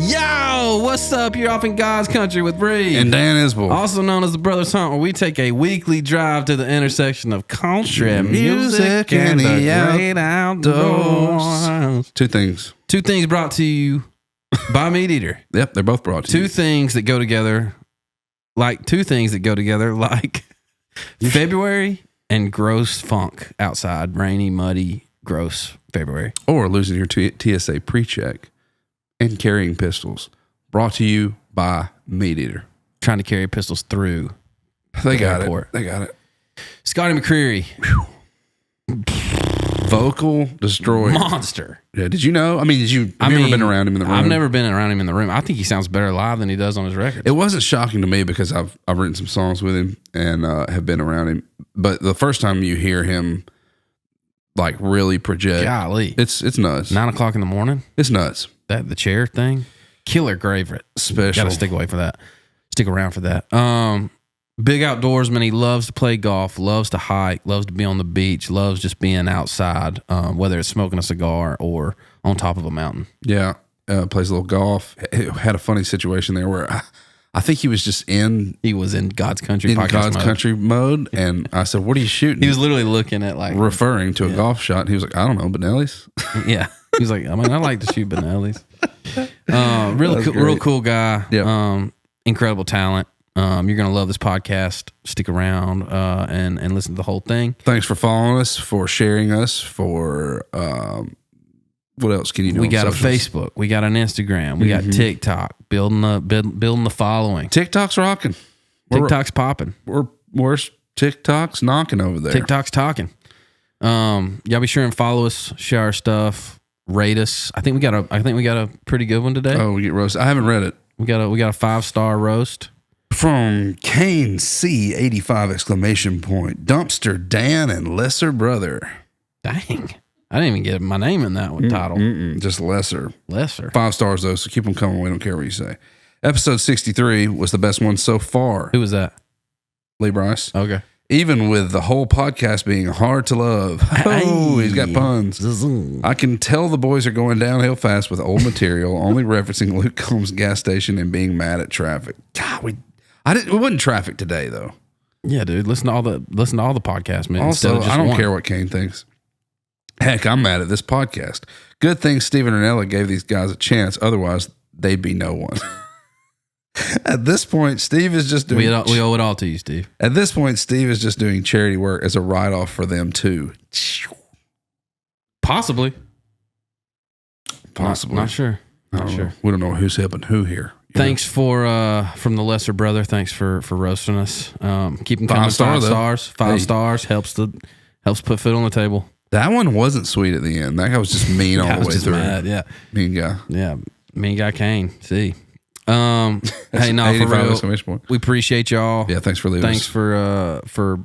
Yo, what's up? You're off in God's country with Reid and Dan Isbell, also known as the Brothers Hunt, where we take a weekly drive to the intersection of country music and the great outdoors. Two things brought to you by MeatEater. Yep, they're both brought to you. Two things that go together like February and gross funk outside. Rainy, muddy, gross February. Or losing your TSA pre-check and carrying pistols. Brought to you by MeatEater. Trying to carry pistols through They the got airport. it. They got it. Scotty McCreery. Vocal destroyer. Monster. Yeah, did you know? Have you ever been around him in the room? I've never been around him in the room. I think he sounds better live than he does on his records. It wasn't shocking to me because I've written some songs with him and have been around him. But the first time you hear him like really project, golly, it's nuts. 9 o'clock in the morning. It's nuts. The chair thing, killer Gravorite. Special. Got to stick around for that. Big outdoorsman. He loves to play golf, loves to hike, loves to be on the beach, loves just being outside, whether it's smoking a cigar or on top of a mountain. Yeah, plays a little golf. Had a funny situation there where I think he was in God's country country mode, and I said, "What are you shooting?" He was literally looking at referring to a golf shot. And he was like, "I don't know, Benelli's." Yeah, he was like, I like to shoot Benelli's. Real cool guy. Yep. Incredible talent. You're gonna love this podcast. Stick around and listen to the whole thing. Thanks for following us, for sharing us, for what else can you do? We got a Facebook, we got an Instagram, we got TikTok. Building the following. TikTok's rocking. TikTok's popping. Where's TikTok's knocking over there? TikTok's talking. Y'all be sure and follow us, share our stuff, rate us. I think we got a pretty good one today. Oh, we get roasted. I haven't read it. We got a 5-star roast. From Kane C 85 exclamation point. Dumpster Dan and Lesser Brother. Dang. I didn't even get my name in that one title. Just Lesser. 5 stars though, so keep them coming. We don't care what you say. Episode 63 was the best one so far. Who was that? Lee Bryce. Okay. Even with the whole podcast being hard to love. Oh, he's got puns. Zoom. I can tell the boys are going downhill fast with old material, only referencing Luke Combs' gas station and being mad at traffic. God, we wasn't traffic today though. Yeah, dude. Listen to all the podcasts, man. Also, I don't care what Kane thinks. Heck, I'm mad at this podcast. Good thing Steven and Ella gave these guys a chance. Otherwise, they'd be no one. At this point, Steve is just doing... We owe it all to you, Steve. At this point, Steve is just doing charity work as a write-off for them, too. Possibly. Not sure. Not sure. We don't know who's helping who here. Thanks from the Lesser Brother. Thanks for roasting us. Keep them coming. 5 stars. 5 stars helps put food on the table. That one wasn't sweet at the end. That guy was just mean all the way through. Mad, yeah. Mean guy. Yeah. Mean guy Kane. See. Hey, no, for real. We appreciate y'all. Yeah, thanks for leaving Thanks for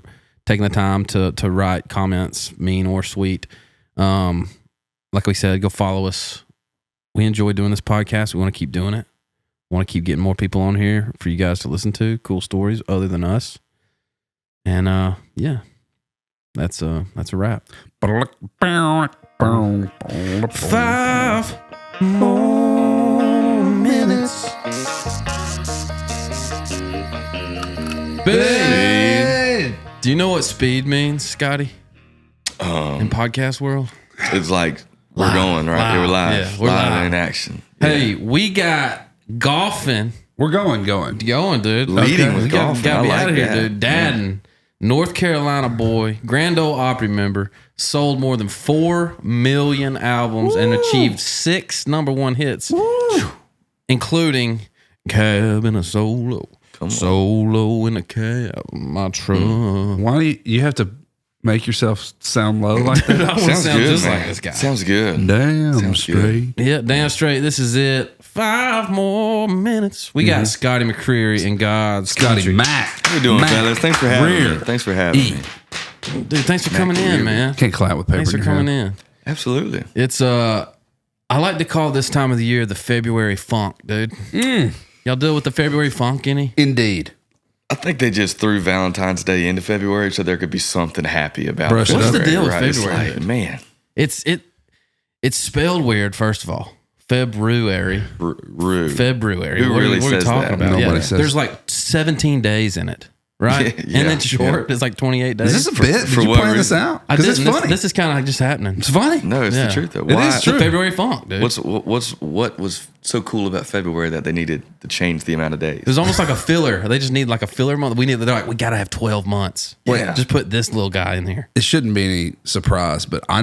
taking the time to write comments, mean or sweet. Like we said, go follow us. We enjoy doing this podcast. We want to keep doing it. Want to keep getting more people on here for you guys to listen to. Cool stories other than us. And yeah. That's a wrap. 5 more minutes. Speed. Do you know what speed means, Scotty? In podcast world? It's like we're going, right? We're live. Yeah, we're live in action. Hey, we got golfing. We're going. Going, dude. Leading with golfing. Gotta be out of here, that. dude. Dadden. North Carolina boy, Grand Ole Opry member, sold more than 4 million albums and achieved 6 #1 hits, including Cab in a Solo, Solo in a Cab, my truck. Why do you have to make yourself sound low like that? I want to sound good, just man. like this guy. Sounds good. Damn Sounds straight. Yeah, damn straight. This is it. 5 more minutes. We got Scotty McCreery and God's Scotty country. Mac. How you doing, fellas? Thanks for having me. Thanks for having me. Dude, thanks for coming in, man. Can't clap with paper. Thanks for coming in. Absolutely. It's I like to call this time of the year the February funk, dude. Y'all deal with the February funk any? Indeed. I think they just threw Valentine's Day into February so there could be something happy about Brush it February. up. What's the deal with Right? It's February? like, man. It's spelled weird, first of all. February. February. Who really what are we says talking that? about? Nobody says- There's like 17 days in it, right? Yeah, And it's short. It's like 28 days. Is this a bit? Did for you what plan this reason? out? I Because it's didn't. funny. This is kind of like just happening. It's funny. No, it's Yeah. the truth though. It Why? is The true. February funk, dude. What was so cool about February that they needed to change the amount of days? It was almost like a filler. They just need like a filler month. They're like, we got to have 12 months. Yeah. Just put this little guy in here. It shouldn't be any surprise, but I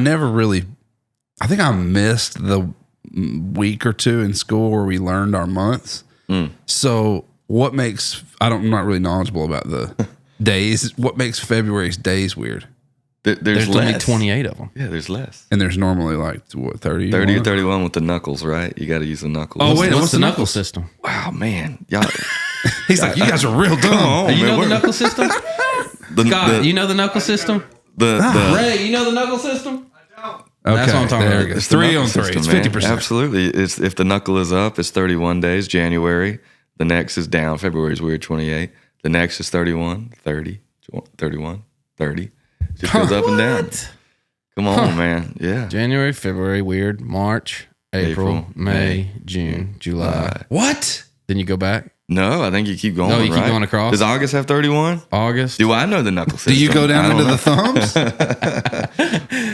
think I missed the week or two in school where we learned our months. So I'm not really knowledgeable about the days. What makes February's days weird? There's only less. 28 of them. Yeah, there's less. And there's normally like, what, 30? 30 or 31 with the knuckles, right? You got to use the knuckles. Oh, wait, What's what's the the knuckle knuckles? system? Wow, man. Y'all, He's like, you guys are real dumb. on, You man, know the what- knuckle system? God, you know the knuckle system? Ray, you know the knuckle system? Okay, That's what I'm talking there about. it goes. It's the 3 knuckle on 3. system, It's man. 50%. Absolutely. It's if the knuckle is up, it's 31 days, January. The next is down. February's weird, 28. The next is 31, 30, 31, 30. Just goes up and down. Come on, man. Yeah. January, February, weird. March, April, May, June, July. What? Then you go back. No, I think you keep going. No, you keep right? going across. Does August have 31? August. Do I know the knuckle system? Do you go I down don't into know. the thumbs?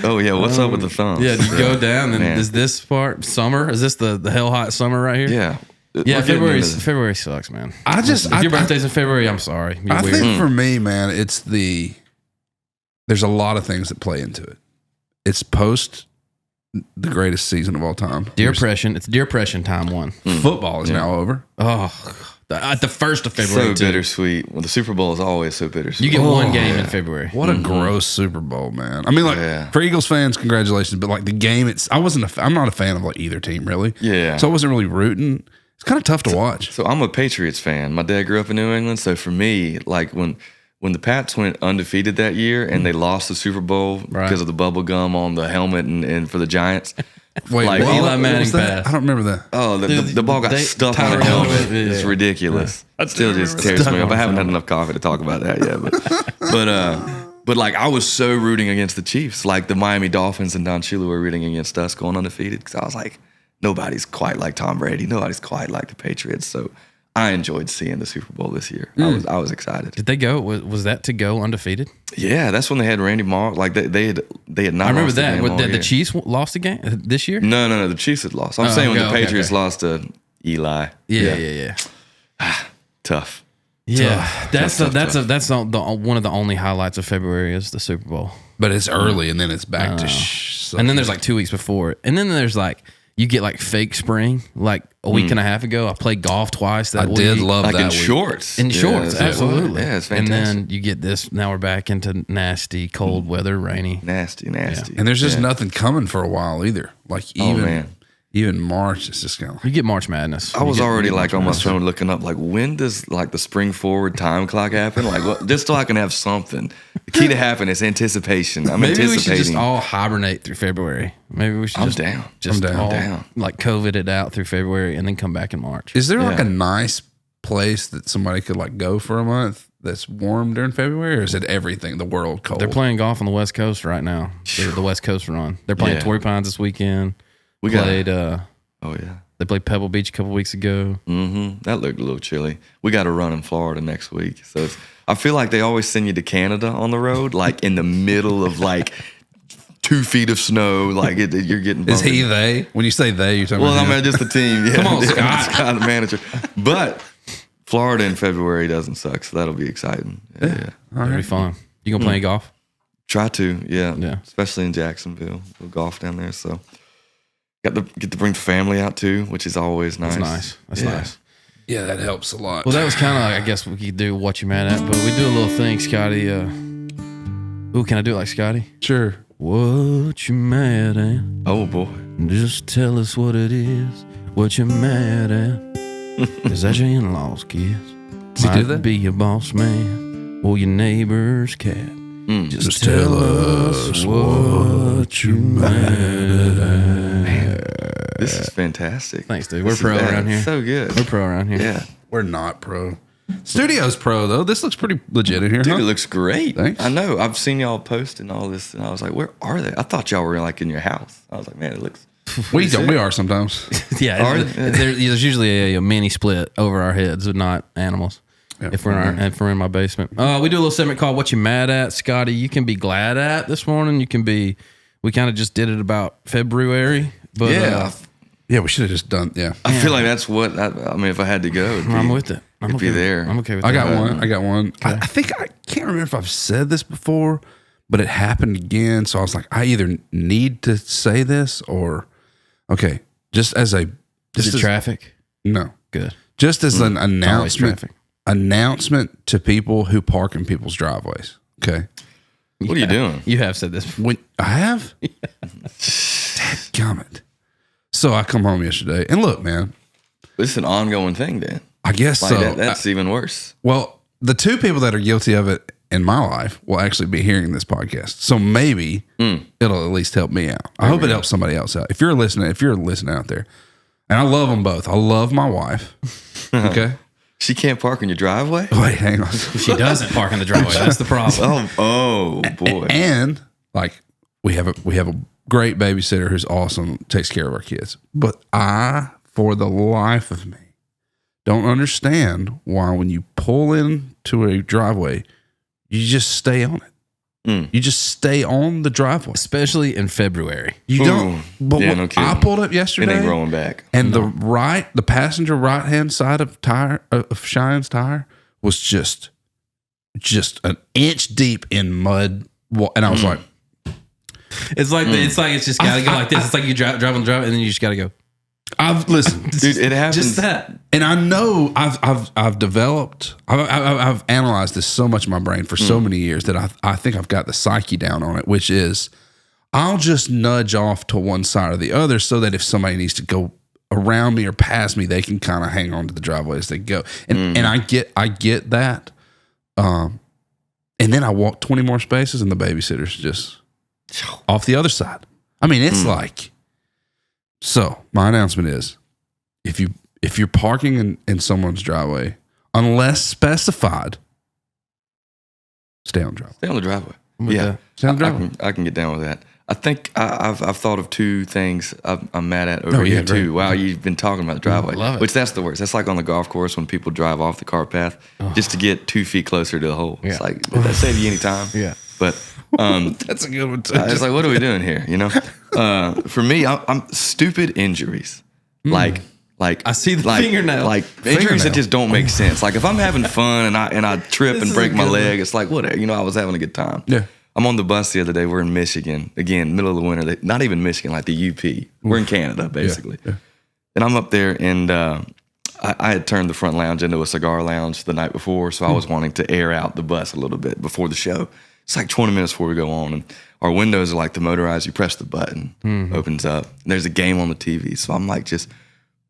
Oh, yeah. What's up with the thumbs? Yeah, you go down. And Man. is this part summer? Is this the hell hot summer right here? Yeah. Yeah, We're getting into February sucks, man. I If your birthday's in February, I'm sorry. You're I weird. think for me, man, there's a lot of things that play into it. It's post the greatest season of all time. Depression. It's depression time one. Football is now over. Oh, at the 1st of February. so too. bittersweet. Well, the Super Bowl is always so bittersweet. You get one game in February. What a gross Super Bowl, man. I mean, like Yeah. for Eagles fans, congratulations, but like the game, I'm not a fan of like either team really. Yeah. So I wasn't really rooting. It's kind of tough to watch. So I'm a Patriots fan. My dad grew up in New England. So for me, like when the Pats went undefeated that year and they lost the Super Bowl because of the bubble gum on the helmet and for the Giants. Wait, like, what? Eli What Manning was that? pass. I don't remember that. Oh, the ball got stuck on Tyler the helmet. Helmet, yeah. It's ridiculous. Still just tears me up. I haven't had enough coffee to talk about that yet. But like I was so rooting against the Chiefs. Like the Miami Dolphins and Don Shula were rooting against us going undefeated because I was like, nobody's quite like Tom Brady. Nobody's quite like the Patriots. So I enjoyed seeing the Super Bowl this year. I was excited. Did they go? Was that to go undefeated? Yeah, that's when they had Randy Moss. Like they had not. I remember lost a that. game What, all the year. Chiefs lost the game this year? No. The Chiefs had lost. I'm saying when okay, the Patriots okay. lost to Eli. Yeah. Tough. Yeah, that's tough. one of the only highlights of February is the Super Bowl. But it's early, and then it's back to And then there's like 2 weeks before it. And then there's like, you get like fake spring. Like a week and a half ago, I played golf twice that I week. did love Like that in week. shorts. In shorts, Yeah, absolutely. Yeah, it's and fantastic. then you get this, now we're back into nasty, cold weather, rainy. Nasty. And there's just nothing coming for a while either. Like even March, it's just kind of like, You get March Madness. I was You get already like March on my Madness. phone looking up like when does like the spring forward time clock happen? Like what, just so I can have something. The key to happiness, anticipation. I'm Maybe we anticipating. should just all hibernate through February. Maybe we should I'm just down. Just I'm down. all, Down. like COVID it out through February and then come back in March. is there like Yeah. a nice place that somebody could like go for a month that's warm during February, or is it everything the world cold? They're playing golf on the West Coast right now. The West Coast run. They're playing Yeah. Torrey Pines this weekend. We got- played. Oh yeah. They played Pebble Beach a couple weeks ago. That looked a little chilly. We got to run in Florida next week. So I feel like they always send you to Canada on the road, like in the middle of like 2 feet of snow. Like you're getting. Is bumped. he they? When you say they, you're talking Well, about I him? mean, just the team. Yeah. Come on, Yeah, Scott. the manager. But Florida in February doesn't suck, so that'll be exciting. Yeah. That'll be fun. You gonna play golf? Try to, yeah. Yeah. Especially in Jacksonville. We'll golf down there. So get to bring the family out too, which is always nice. That's nice. That's Yeah. nice. Yeah, that helps a lot. Well, that was kind of like, I guess we could do what you mad at, but we do a little thing, Scotty. Ooh, can I do it like Scotty? sure. What you mad at? Oh boy. Just tell us what it is. What you mad at? Is that your in-laws, kids? Does he do that? Be your boss man or your neighbor's cat. Just tell us what you mad at. This is fantastic. Thanks, dude. We're pro around here. So good. We're pro around here. Yeah. We're not pro. Studio's pro though. This looks pretty legit in here. Dude, huh? it looks great. Thanks. I know. I've seen y'all post and all this, and I was like, where are they? I thought y'all were like in your house. I was like, man, it looks We are sometimes. Yeah, there's usually a mini split over our heads, but not animals. Yeah. If we're in my basement, we do a little segment called "What You Mad At?" Scotty, you can be glad at this morning. You can be. We kind of just did it about February, but yeah, we should have just done. Yeah, I feel like that's what I mean. If I had to go, I'm with it. I'm okay there. I'm okay with that. I got one. Okay. I think I can't remember if I've said this before, but it happened again. So I was like, I either need to say this or okay, just as a is it traffic? No, good. Just as an announcement to people who park in people's driveways. Okay. What are you doing? You have said this. I have? Dadgummit. So I come home yesterday, and look, man. This is an ongoing thing, Dan. I guess like so. That's even worse. Well, the two people that are guilty of it in my life will actually be hearing this podcast. So maybe it'll at least help me out. I hope it helps somebody else out. If you're listening out there, and I love them both. I love my wife. Okay. She can't park in your driveway? Wait, hang on. She doesn't park in the driveway. That's the problem. Oh boy. And like we have a great babysitter who's awesome, takes care of our kids. But I, for the life of me, don't understand why when you pull into a driveway, you just stay on it. You just stay on the driveway, especially in February. You don't. But yeah, no kidding. I pulled up yesterday. It ain't growing back. And the passenger right hand side of Cheyenne's tire was just an inch deep in mud. And I was like, it's just gotta go like this. It's like you drive on the drive, and then you just gotta go. I've listened, dude. It happens. Just that, and I know I've developed. I've analyzed this so much in my brain for so many years that I think I've got the psyche down on it. Which is, I'll just nudge off to one side or the other so that if somebody needs to go around me or past me, they can kind of hang on to the driveway as they go. And I get that. And then I walk 20 more spaces, and the babysitter's just off the other side. I mean, it's like. So my announcement is, if you're parking in someone's driveway, unless specified, stay on the driveway. Stay on the driveway. Stay on the driveway. I can get down with that. I think I've thought of two things I'm mad at over here too. Wow, you've been talking about the driveway, love it. Which that's the worst. That's like on the golf course when people drive off the cart path just to get 2 feet closer to the hole. Yeah. It's like, did that save you any time? Yeah. But that's a good one too. It's like, what are we doing here? You know, for me, I'm stupid injuries. Like I see the fingernail. Like injuries that just don't make sense. Like if I'm having fun and I trip and break my leg, it's like whatever. You know, I was having a good time. Yeah. I'm on the bus the other day. We're in Michigan again, middle of the winter. Not even Michigan, like the UP. We're in Canada basically. Yeah. And I'm up there, and I had turned the front lounge into a cigar lounge the night before, so I was wanting to air out the bus a little bit before the show. It's like 20 minutes before we go on, and our windows are like the motorized. You press the button, opens up. And there's a game on the TV, so I'm like just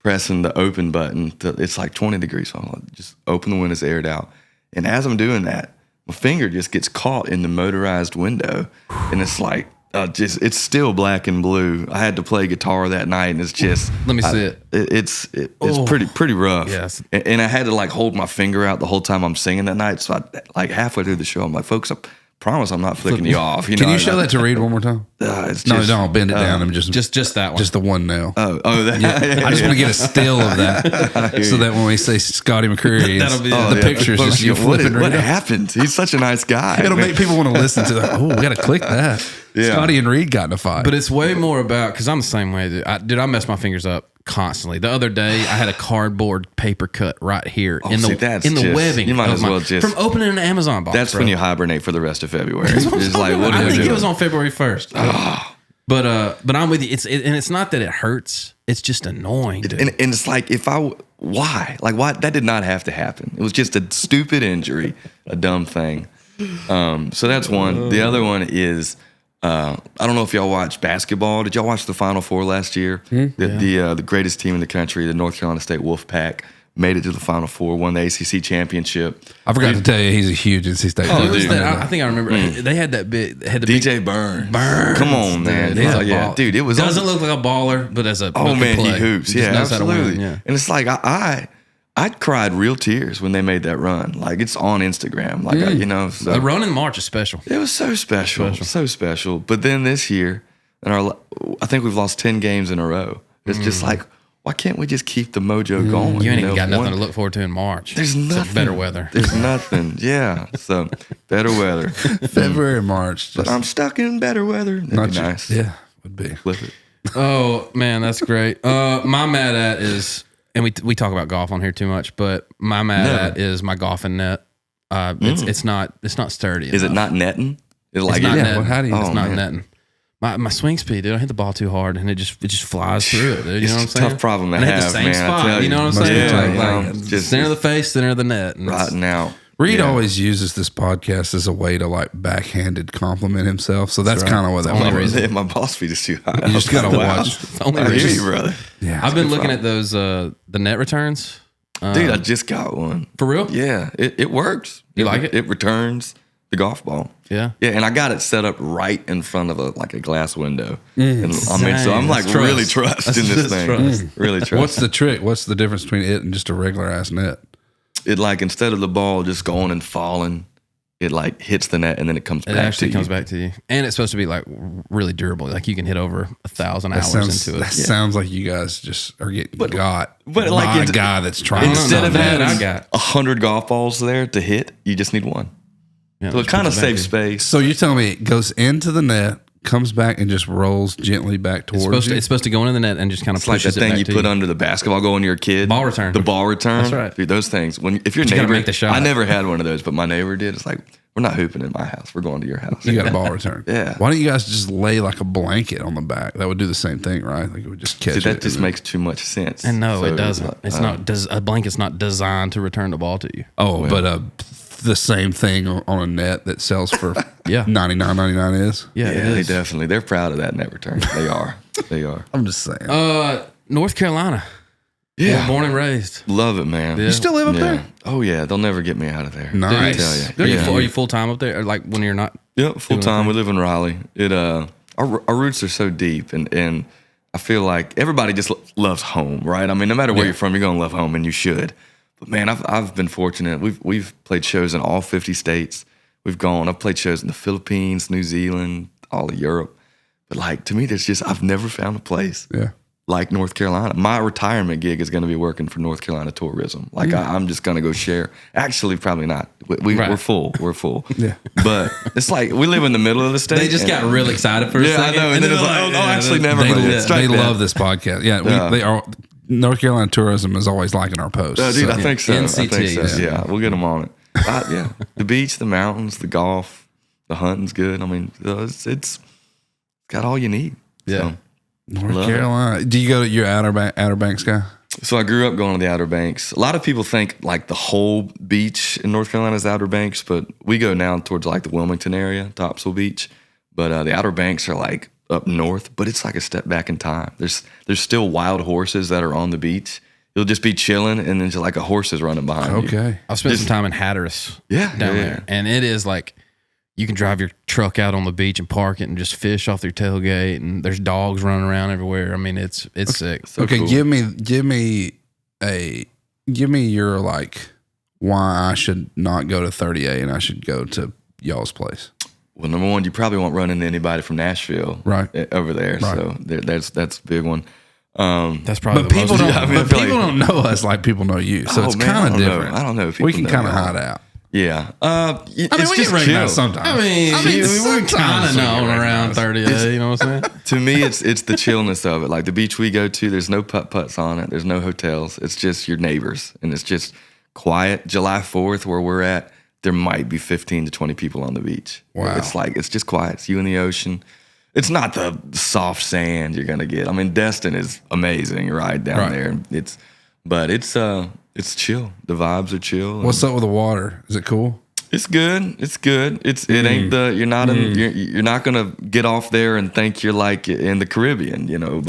pressing the open button. It's like 20 degrees, so I'm like, just open the windows, air it out. And as I'm doing that, my finger just gets caught in the motorized window, and it's like it's still black and blue. I had to play guitar that night, and it's just let me see it. It's pretty rough. Yes, and I had to like hold my finger out the whole time I'm singing that night. So I like halfway through the show, I'm like, folks, promise I'm not flicking you off. Can you show that to Reid one more time? No, bend it down. I'm just that one. Just the one nail. That. Yeah. I just want to get a still of that, so that when we say Scotty McCreery, the pictures just you flipping. What happened? He's such a nice guy. It'll make people want to listen to that. Oh, we got to click that. Yeah. Scotty and Reid got in a fight. But it's way more about, because I'm the same way. Dude, I mess my fingers up constantly. The other day, I had a cardboard paper cut right here in the webbing. You might as well just from opening an Amazon box. That's when you hibernate for the rest of February. It's like, what I are you think doing? It was on February 1st. But I'm with you. And it's not that it hurts. It's just annoying. And it's like, why? Like, why? That did not have to happen. It was just a stupid injury, a dumb thing. So that's one. The other one is, I don't know if y'all watch basketball. Did y'all watch the Final Four last year? The greatest team in the country, the North Carolina State Wolfpack, made it to the Final Four, won the ACC championship. I forgot to tell you, he's a huge NC State fan. Dude, I think I remember. They had that big. Had the DJ Burns. Come on, man. Dude, it was doesn't look like a baller, but as a he hoops. Yeah, absolutely. Yeah. And it's like I cried real tears when they made that run. Like, it's on Instagram. Like, the run in March is special. It was so special. So special. But then this year, and I think we've lost 10 games in a row. It's just like, why can't we just keep the mojo going? You ain't even got nothing to look forward to in March. There's nothing. Better weather. There's nothing. Yeah. So better weather. February, March. But I'm stuck in better weather. That'd be nice. Yeah, would be. Flip it. Oh man, that's great. My mad at is, and we talk about golf on here too much, but my mad at is my golfing net. It's not sturdy. Is it not netting? It's not netting. Well, how do you? It's not netting. My swing speed, dude. I hit the ball too hard, and it just flies through it, dude. You know what I'm saying? Tough problem to and have, hit the same man. spot. You know what I'm saying? Just center of the face, center of the net. And right now. Reid always uses this podcast as a way to like backhanded compliment himself. So that's kind of what that only was. reason. My boss feed is too high. You just gotta watch. It's the only I hear reason. you, brother. Yeah, I've been looking at those the net returns. Dude, I just got one. For real? Yeah, it works. You like it? It returns the golf ball. Yeah. Yeah, and I got it set up right in front of a glass window. And so I'm like That's really trust. trusting this thing. Really trust. What's the trick? What's the difference between it and just a regular ass net? It like instead of the ball just going and falling, it like hits the net and then it comes back. It actually to comes you. back to you, and it's supposed to be like really durable. Like you can hit over 1,000 hours into it. That sounds like you guys just are getting got but by like a guy that's trying. Instead of that, having I got 100 golf balls there to hit, you just need one. Yeah, So it just kind of puts it back saves to you. space. So you're telling me it goes into the net, comes back, and just rolls gently back towards you? It's supposed to go into the net and just kind of It's like the pushes it thing back you to put under the basketball goal when you're a kid. Ball return. The ball return. That's right. Dude, those things. If your You gotta neighbor, make the shot. I never had one of those, but my neighbor did. It's like, we're not hooping in my house. We're going to your house. You got a ball return. Yeah. Why don't you guys just lay like a blanket on the back? That would do the same thing, right? Like it would just catch See, it. that just makes too much sense. And no, So, it doesn't. It's not. A blanket's not designed to return the ball to you. But the same thing on a net that sells for $99.99 is. Yeah, Yeah, it is. they're proud of that net return. They are. They are. I'm just saying. North Carolina. Yeah. Born and raised. Love it, man. You still live up Yeah. there? Oh yeah, they'll never get me out of there. Nice. I tell Are you. you, are you full time up there? Or like when you're not? Yep, full time. We live in Raleigh. Our roots are so deep, and I feel like everybody just loves home, right? I mean, no matter where you're from, you're gonna love home, and you should. But man, I've been fortunate. We've played shows in all 50 states. I've played shows in the Philippines, New Zealand, all of Europe. But like to me, I've never found a place like North Carolina. My retirement gig is going to be working for North Carolina Tourism. Like I'm just going to go share. Actually, probably not. We're full. We're full. Yeah. But it's like we live in the middle of the state. They just got real excited for a Yeah, I second. know. And then it's like, actually, never They, mind. they love this podcast. Yeah, they are. North Carolina Tourism is always liking our posts. Dude, so. I think so. NCT. I think so. Yeah, we'll get them on it. Yeah, the beach, the mountains, the golf, the hunting's good. I mean, it's got all you need. Yeah. So, North love Carolina. Do you go to your Outer Banks guy? So I grew up going to the Outer Banks. A lot of people think like the whole beach in North Carolina is the Outer Banks, but we go now towards like the Wilmington area, Topsail Beach. But the Outer Banks are like up north, but it's like a step back in time. There's still wild horses that are on the beach. You'll just be chilling, and then just like a horse is running behind you. Okay. I've spent some time in Hatteras. Yeah, down yeah, there, and it is like you can drive your truck out on the beach and park it and just fish off your tailgate, and there's dogs running around everywhere. I mean, it's sick. So Okay, cool. give me your like why I should not go to 30A and I should go to y'all's place. Well, number one, you probably won't run into anybody from Nashville over there. Right. So that's a big one. That's probably. But the people most, don't. I mean, I but feel people like- don't know us like people know you, so it's man, kind of I don't know. different. I don't know if We people can know kind of y'all. hide out. Yeah. It's we just get recognized chill. sometimes. I mean, we're sometimes kind of we get known around recognized. 30. You know what I'm saying? To me, it's the chillness of it. Like the beach we go to, there's no putt-putts on it. There's no hotels. It's just your neighbors. And it's just quiet. July 4th, where we're at, there might be 15 to 20 people on the beach. Wow. It's just quiet. It's you and the ocean. It's not the soft sand you're going to get. I mean, Destin is amazing right down there. But it's chill. The vibes are chill. What's up with the water? Is it cool? It's good. It's good. It ain't you're not you're not gonna get off there and think you're like in the Caribbean, you know.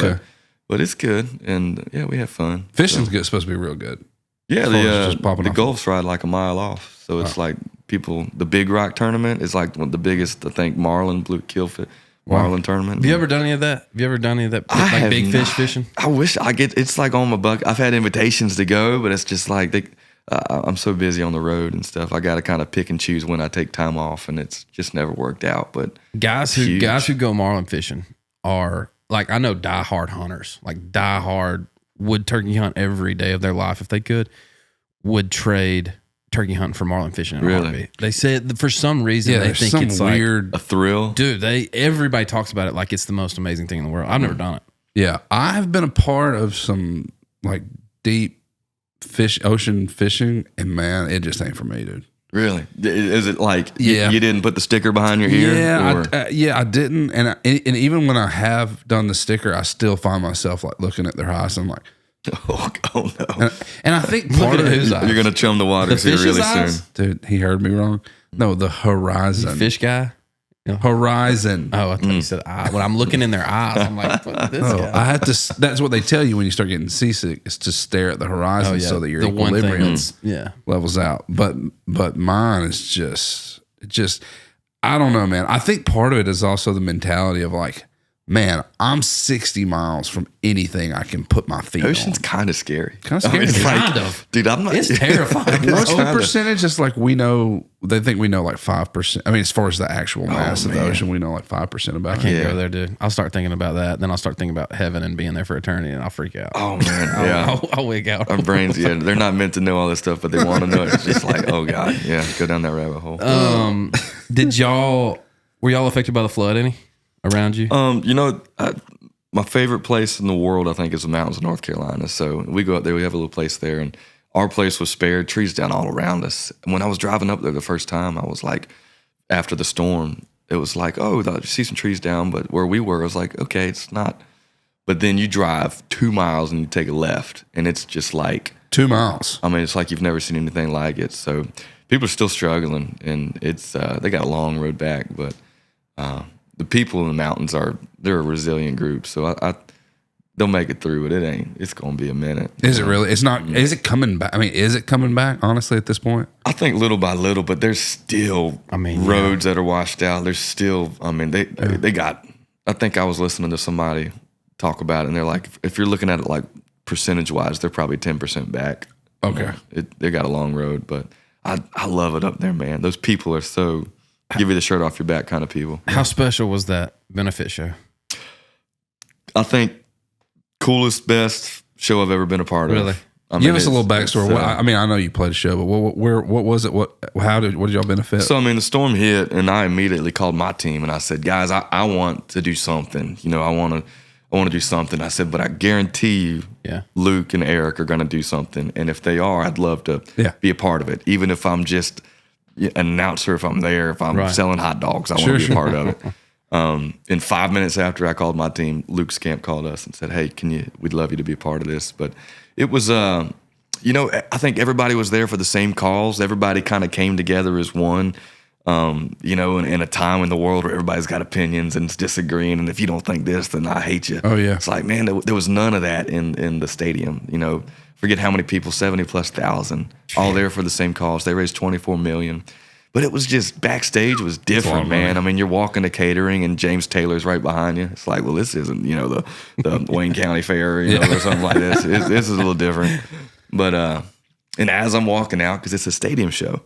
But it's good, and yeah, we have fun. Fishing's good. Supposed to be real good. Yeah, As far as just popping the off. Gulf's right like a mile off, so it's like the Big Rock tournament is like one of the biggest. I think marlin, blue killfish, marlin tournament. Have you ever done any of that? Have you ever done any of that? I Like big have fish not. fishing? I wish I get. It's like on my bucket. I've had invitations to go, but it's just like I'm so busy on the road and stuff. I got to kind of pick and choose when I take time off, and it's just never worked out. But Guys who Huge. go marlin fishing are like, I know diehard hunters, like diehard would turkey hunt every day of their life if they could, would trade turkey hunting for marlin fishing in a heartbeat. They said that for some reason they think it's weird, like a thrill. Dude, everybody talks about it like it's the most amazing thing in the world. I've never done it. Yeah, I've been a part of some like deep ocean fishing, and man, it just ain't for me, dude. Really? Is it like you didn't put the sticker behind your ear? Yeah, I didn't, and even when I have done the sticker, I still find myself like looking at their eyes. And I'm like, oh no! And I think part of whose eyes? You're gonna chum the waters here really soon, dude. He heard me wrong. No, the horizon. Fish guy. Horizon. Oh, I thought you said eye. When I'm looking in their eyes, I'm like, fuck this guy. I have to. That's what they tell you when you start getting seasick, is to stare at the horizon so that your equilibrium levels out. But mine is just. I don't know, man. I think part of it is also the mentality of like, man, I'm 60 miles from anything I can put my feet on. Ocean's kind of scary. Kind of scary. Kind of. Dude, I'm not. It's terrifying. What's the percentage? It's like we know, they think we know like 5%. I mean, as far as the actual mass of the ocean, we know like 5% about it. I can't go there, dude. I'll start thinking about that. Then I'll start thinking about heaven and being there for eternity, and I'll freak out. Oh, man. Yeah. I'll wig out. Our brains, they're not meant to know all this stuff, but they want to know it. It's just like, oh, God. Yeah, go down that rabbit hole. Were y'all affected by the flood any around you? My favorite place in the world, I think, is the mountains of North Carolina. So we go up there. We have a little place there, and our place was spared. Trees down all around us. And when I was driving up there the first time, I was like, after the storm, it was like, oh, I see some trees down. But where we were, I was like, okay, it's not. But then you drive 2 miles and you take a left, and it's just like 2 miles. I mean, it's like you've never seen anything like it. So people are still struggling, and it's they got a long road back, but. The people in the mountains they're a resilient group, so they'll make it through, but it's going to be a minute. Is it really? It's not. Is it coming back? I mean, is it coming back? Honestly, at this point, I think little by little, but there's still roads that are washed out. There's still, they got. I think I was listening to somebody talk about it, and they're like, if you're looking at it like percentage wise, they're probably 10% back. Okay, they got a long road, but I love it up there, man. Those people are so. Give you the shirt off your back kind of people. How special was that benefit show? I think coolest, best show I've ever been a part of. Really? Give us a little backstory. I mean, I know you played a show, but what was it? What did y'all benefit? So, the storm hit, and I immediately called my team, and I said, guys, I want to do something. I want to do something. I said, but I guarantee you, Luke and Eric are going to do something. And if they are, I'd love to be a part of it, even if I'm just an announcer, if I'm there, if I'm selling hot dogs, I want to be a part of it. In 5 minutes after I called my team, Luke Scamp called us and said, hey, we'd love you to be a part of this. But it was, I think everybody was there for the same cause. Everybody kind of came together as one, in a time in the world where everybody's got opinions and is disagreeing. And if you don't think this, then I hate you. Oh, yeah. It's like, man, there was none of that in the stadium, Forget how many people, 70,000+, all there for the same cause. They raised $24 million. But it was just, backstage was different, man. You're walking to catering and James Taylor's right behind you. It's like, well, this isn't, the Wayne County Fair, or something like this. This is a little different. But, and as I'm walking out, because it's a stadium show,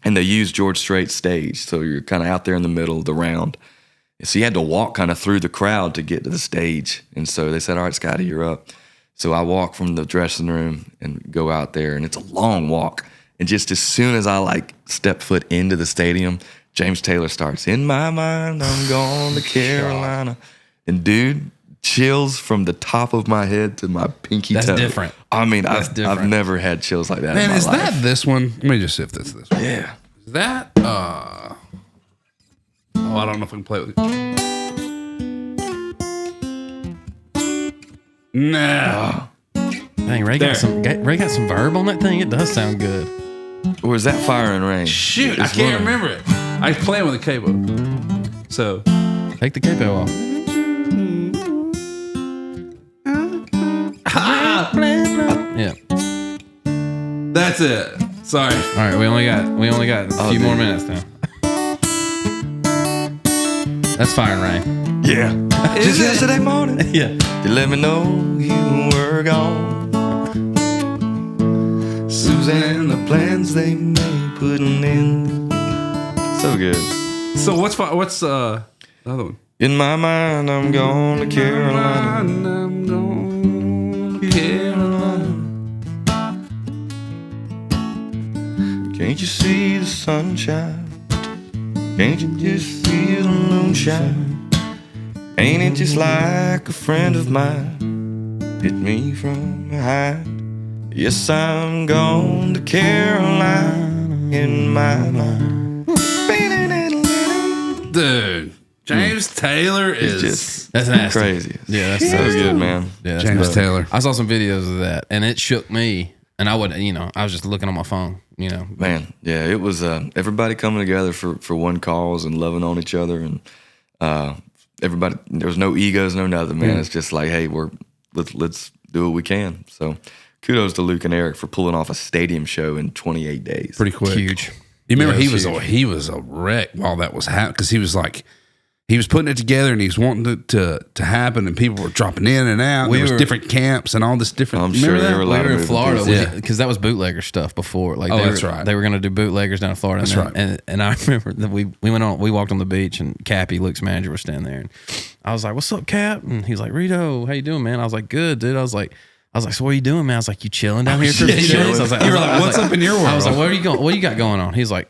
and they use George Strait's stage. So you're kind of out there in the middle of the round. So you had to walk kind of through the crowd to get to the stage. And so they said, all right, Scotty, you're up. So I walk from the dressing room and go out there, and it's a long walk. And just as soon as I step foot into the stadium, James Taylor starts, in my mind, I'm going to Carolina. And dude, chills from the top of my head to my pinky toe. That's different. I've never had chills like that Man, in my is life. That this one? Let me just see if this one. Yeah. Is that, I don't know if I can play it with you. No. Dang, Ray got some verb on that thing. It does sound good. Or is that Fire and Rain? Shoot, I can't remember it. I was playing with a capo. So take the capo off. Yeah. That's it. Sorry. All right, we only got a few more minutes now. That's Fire and Rain. Yeah. Just yesterday morning. Yeah. You let me know you were gone. Suzanne, the plans they made, putting in. So good. So what's the other one? In my mind, I'm going to Carolina. I'm going to Carolina. Can't you see the sunshine? Can't you just feel the moonshine? Ain't it just like a friend of mine hit me from behind? Yes, I'm going to Carolina in my mind. Dude, James Taylor is That's nasty. Crazy. Yeah, that's So nasty. good, man. Yeah, that's James nasty. Taylor. I saw some videos of that, and it shook me. And I would, I was just looking on my phone, Man, yeah, it was everybody coming together for one cause and loving on each other, and everybody. There was no egos, no nothing, man. It's just like, hey, let's do what we can. So, kudos to Luke and Eric for pulling off a stadium show in 28 days. pretty quick. Huge. You remember Yeah, he was a wreck while that was happening because he was putting it together and he was wanting it to happen and people were dropping in and out. There was different camps and all this different. I'm remember sure there that? were a We lot were of in Florida Yeah. because that was bootlegger stuff before. Like, that's right. They were going to do bootleggers down in Florida. That's right. And I remember that we walked on the beach and Cappy, Luke's manager, was standing there. And I was like, "What's up, Cap?" And he's like, "Rito, how you doing, man?" I was like, "Good, dude." I was like, "So what are you doing, man?" I was like, "You chilling down here for a few days?" I was like, You were like, "What's up in your world?" I was like, "Where are you going? What do you got going on?" He's like,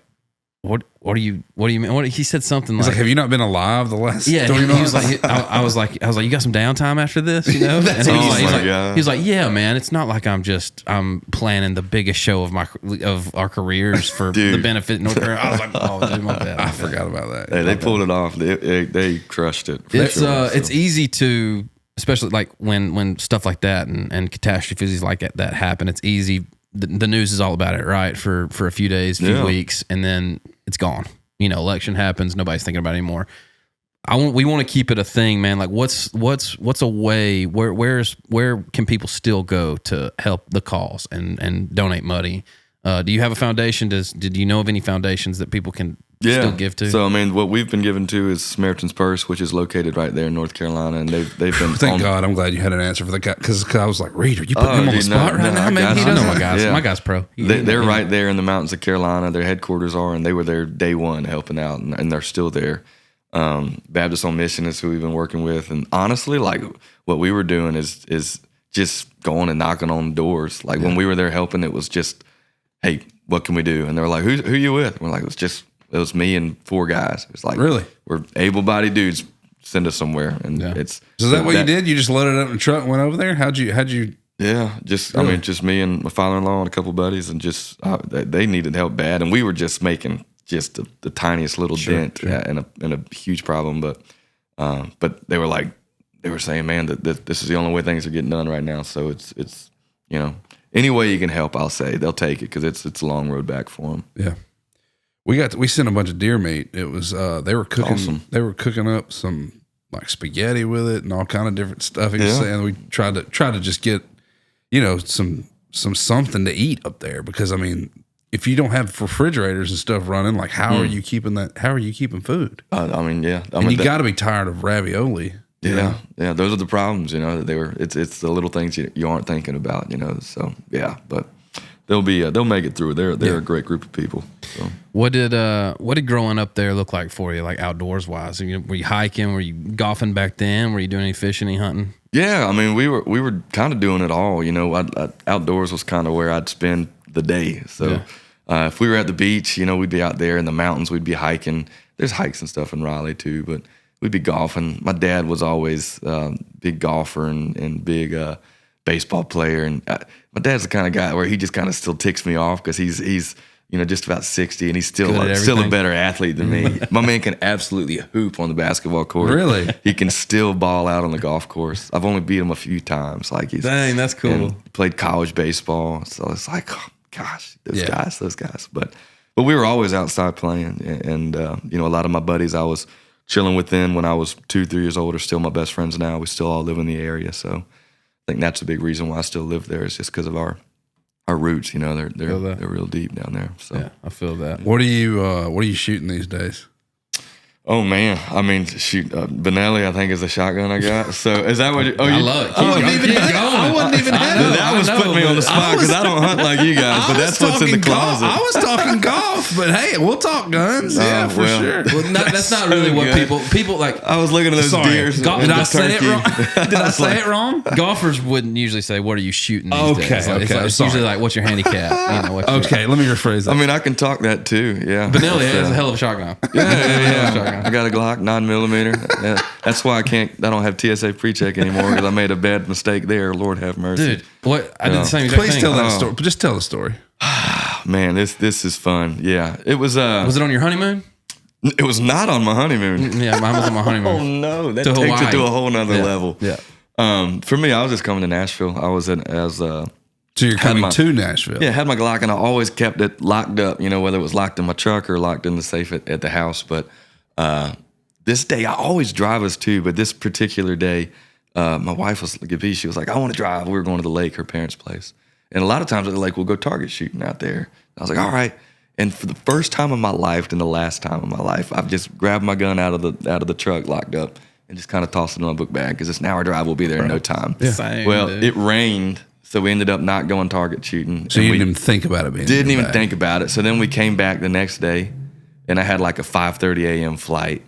What do you mean? He said something He's like, like, have you not been alive the last 3 he months? was like, I was like, you got some downtime after this, And Oh my God. he's like, yeah, man, it's not like I'm planning the biggest show of our careers for the benefit of North Carolina. I was like, oh, dude, my bad. I forgot about that. Hey, they pulled it off. They crushed it. It's easy to, especially like when stuff like that and catastrophes like that happen. It's easy. The news is all about it, right? For a few days, few weeks, and then it's gone. Election happens, nobody's thinking about it anymore. We want to keep it a thing, man. Like, what's a way where can people still go to help the cause and donate money? Do you have a foundation? Did you know of any foundations that people can still give to? So, I mean, what we've been given to is Samaritan's Purse, which is located right there in North Carolina, and they've been. Thank God, I'm glad you had an answer for the guy because I was like, Reid, are you putting him on the spot right now? Man, I know my guys. Yeah. My guy's pro. They're right there in the mountains of Carolina. Their headquarters are, and they were there day one helping out, and they're still there. Baptist on Mission is who we've been working with, and honestly, like what we were doing is just going and knocking on doors. Like when we were there helping, it was just, hey, what can we do? And they were like, who you with? And we're like, it was me and 4 guys. It's like, really, we're able-bodied dudes. Send us somewhere, and So is that what you did? You just loaded it up in the truck and went over there? How'd you? Yeah, just really? I mean, just me and my father-in-law and a couple buddies, and just they needed help bad, and we were just making just the tiniest little dent in a huge problem, but they were saying, man, that this is the only way things are getting done right now. So it's any way you can help, I'll say they'll take it because it's a long road back for them. Yeah. We sent a bunch of deer meat. It was they were cooking. Awesome. They were cooking up some like spaghetti with it and all kind of different stuff. He was saying we tried to just get some something to eat up there because I mean if you don't have refrigerators and stuff running, like how are you keeping that? How are you keeping food? I mean, yeah. You got to be tired of ravioli. Yeah, yeah. Those are the problems, It's the little things you aren't thinking about, So yeah, but. They'll make it through. They're a great group of people. So. What did growing up there look like for you, like outdoors wise? Were you hiking? Were you golfing back then? Were you doing any fishing, any hunting? Yeah, I mean we were kind of doing it all. Outdoors was kind of where I'd spend the day. So if we were at the beach, we'd be out there in the mountains. We'd be hiking. There's hikes and stuff in Raleigh too, but we'd be golfing. My dad was always big golfer and big baseball player, and my dad's the kind of guy where he just kind of still ticks me off because he's just about 60 and he's still a better athlete than me. My man can absolutely hoop on the basketball court. Really, he can still ball out on the golf course. I've only beat him a few times. Like dang, that's cool. Played college baseball, so it's like, oh, gosh, those guys. But we were always outside playing, and a lot of my buddies I was chilling with then when I was 2-3 years old are still my best friends now. We still all live in the area, so. I think that's a big reason why I still live there is just because of our roots. They're real deep down there. So yeah, I feel that. What are you shooting these days? Oh man, I mean, shoot, Benelli, I think is the shotgun I got. So is that what? I love it. I wasn't even. That was putting me on the spot because I don't hunt like you guys, but that's what's in the closet. I was talking golf. golf, but hey, we'll talk guns. Yeah, for sure. Well, that's not really what people like. I was looking at those deers. Did I say it wrong? Did I say it wrong? Golfers wouldn't usually say, "What are you shooting these days?" It's usually like, "What's your handicap?" You know, okay, let me rephrase that. I mean, I can talk that too. Yeah, Benelli has a hell of a shotgun. Yeah. I got a Glock 9mm. Yeah, that's why I don't have TSA pre-check anymore because I made a bad mistake there. Lord have mercy, dude. What I did the same exact thing. Please tell that story. Just tell the story. Man, this is fun. Yeah, it was. Was it on your honeymoon? It was not on my honeymoon. Yeah, mine was on my honeymoon. Oh no, that takes Hawaii. It to a whole nother level. Yeah. For me, I was just coming to Nashville. I was So you're coming to Nashville? Yeah, had my Glock, and I always kept it locked up. You know, whether it was locked in my truck or locked in the safe at the house. But this day, I always drive us too. But this particular day, my wife was she was like, "I want to drive." We were going to the lake, her parents' place, and a lot of times at the lake, we'll go target shooting out there. I was like, "All right." And for the first time in my life, and the last time in my life, I've just grabbed my gun out of the truck, locked up, and just kind of tossed it in my book bag because it's an hour drive. We'll be there in no time. Yeah. Same, well, dude. It rained, so we ended up not going target shooting. So you didn't even think about it being Didn't even think about it. So then we came back the next day, and I had like a 5:30 a.m. flight,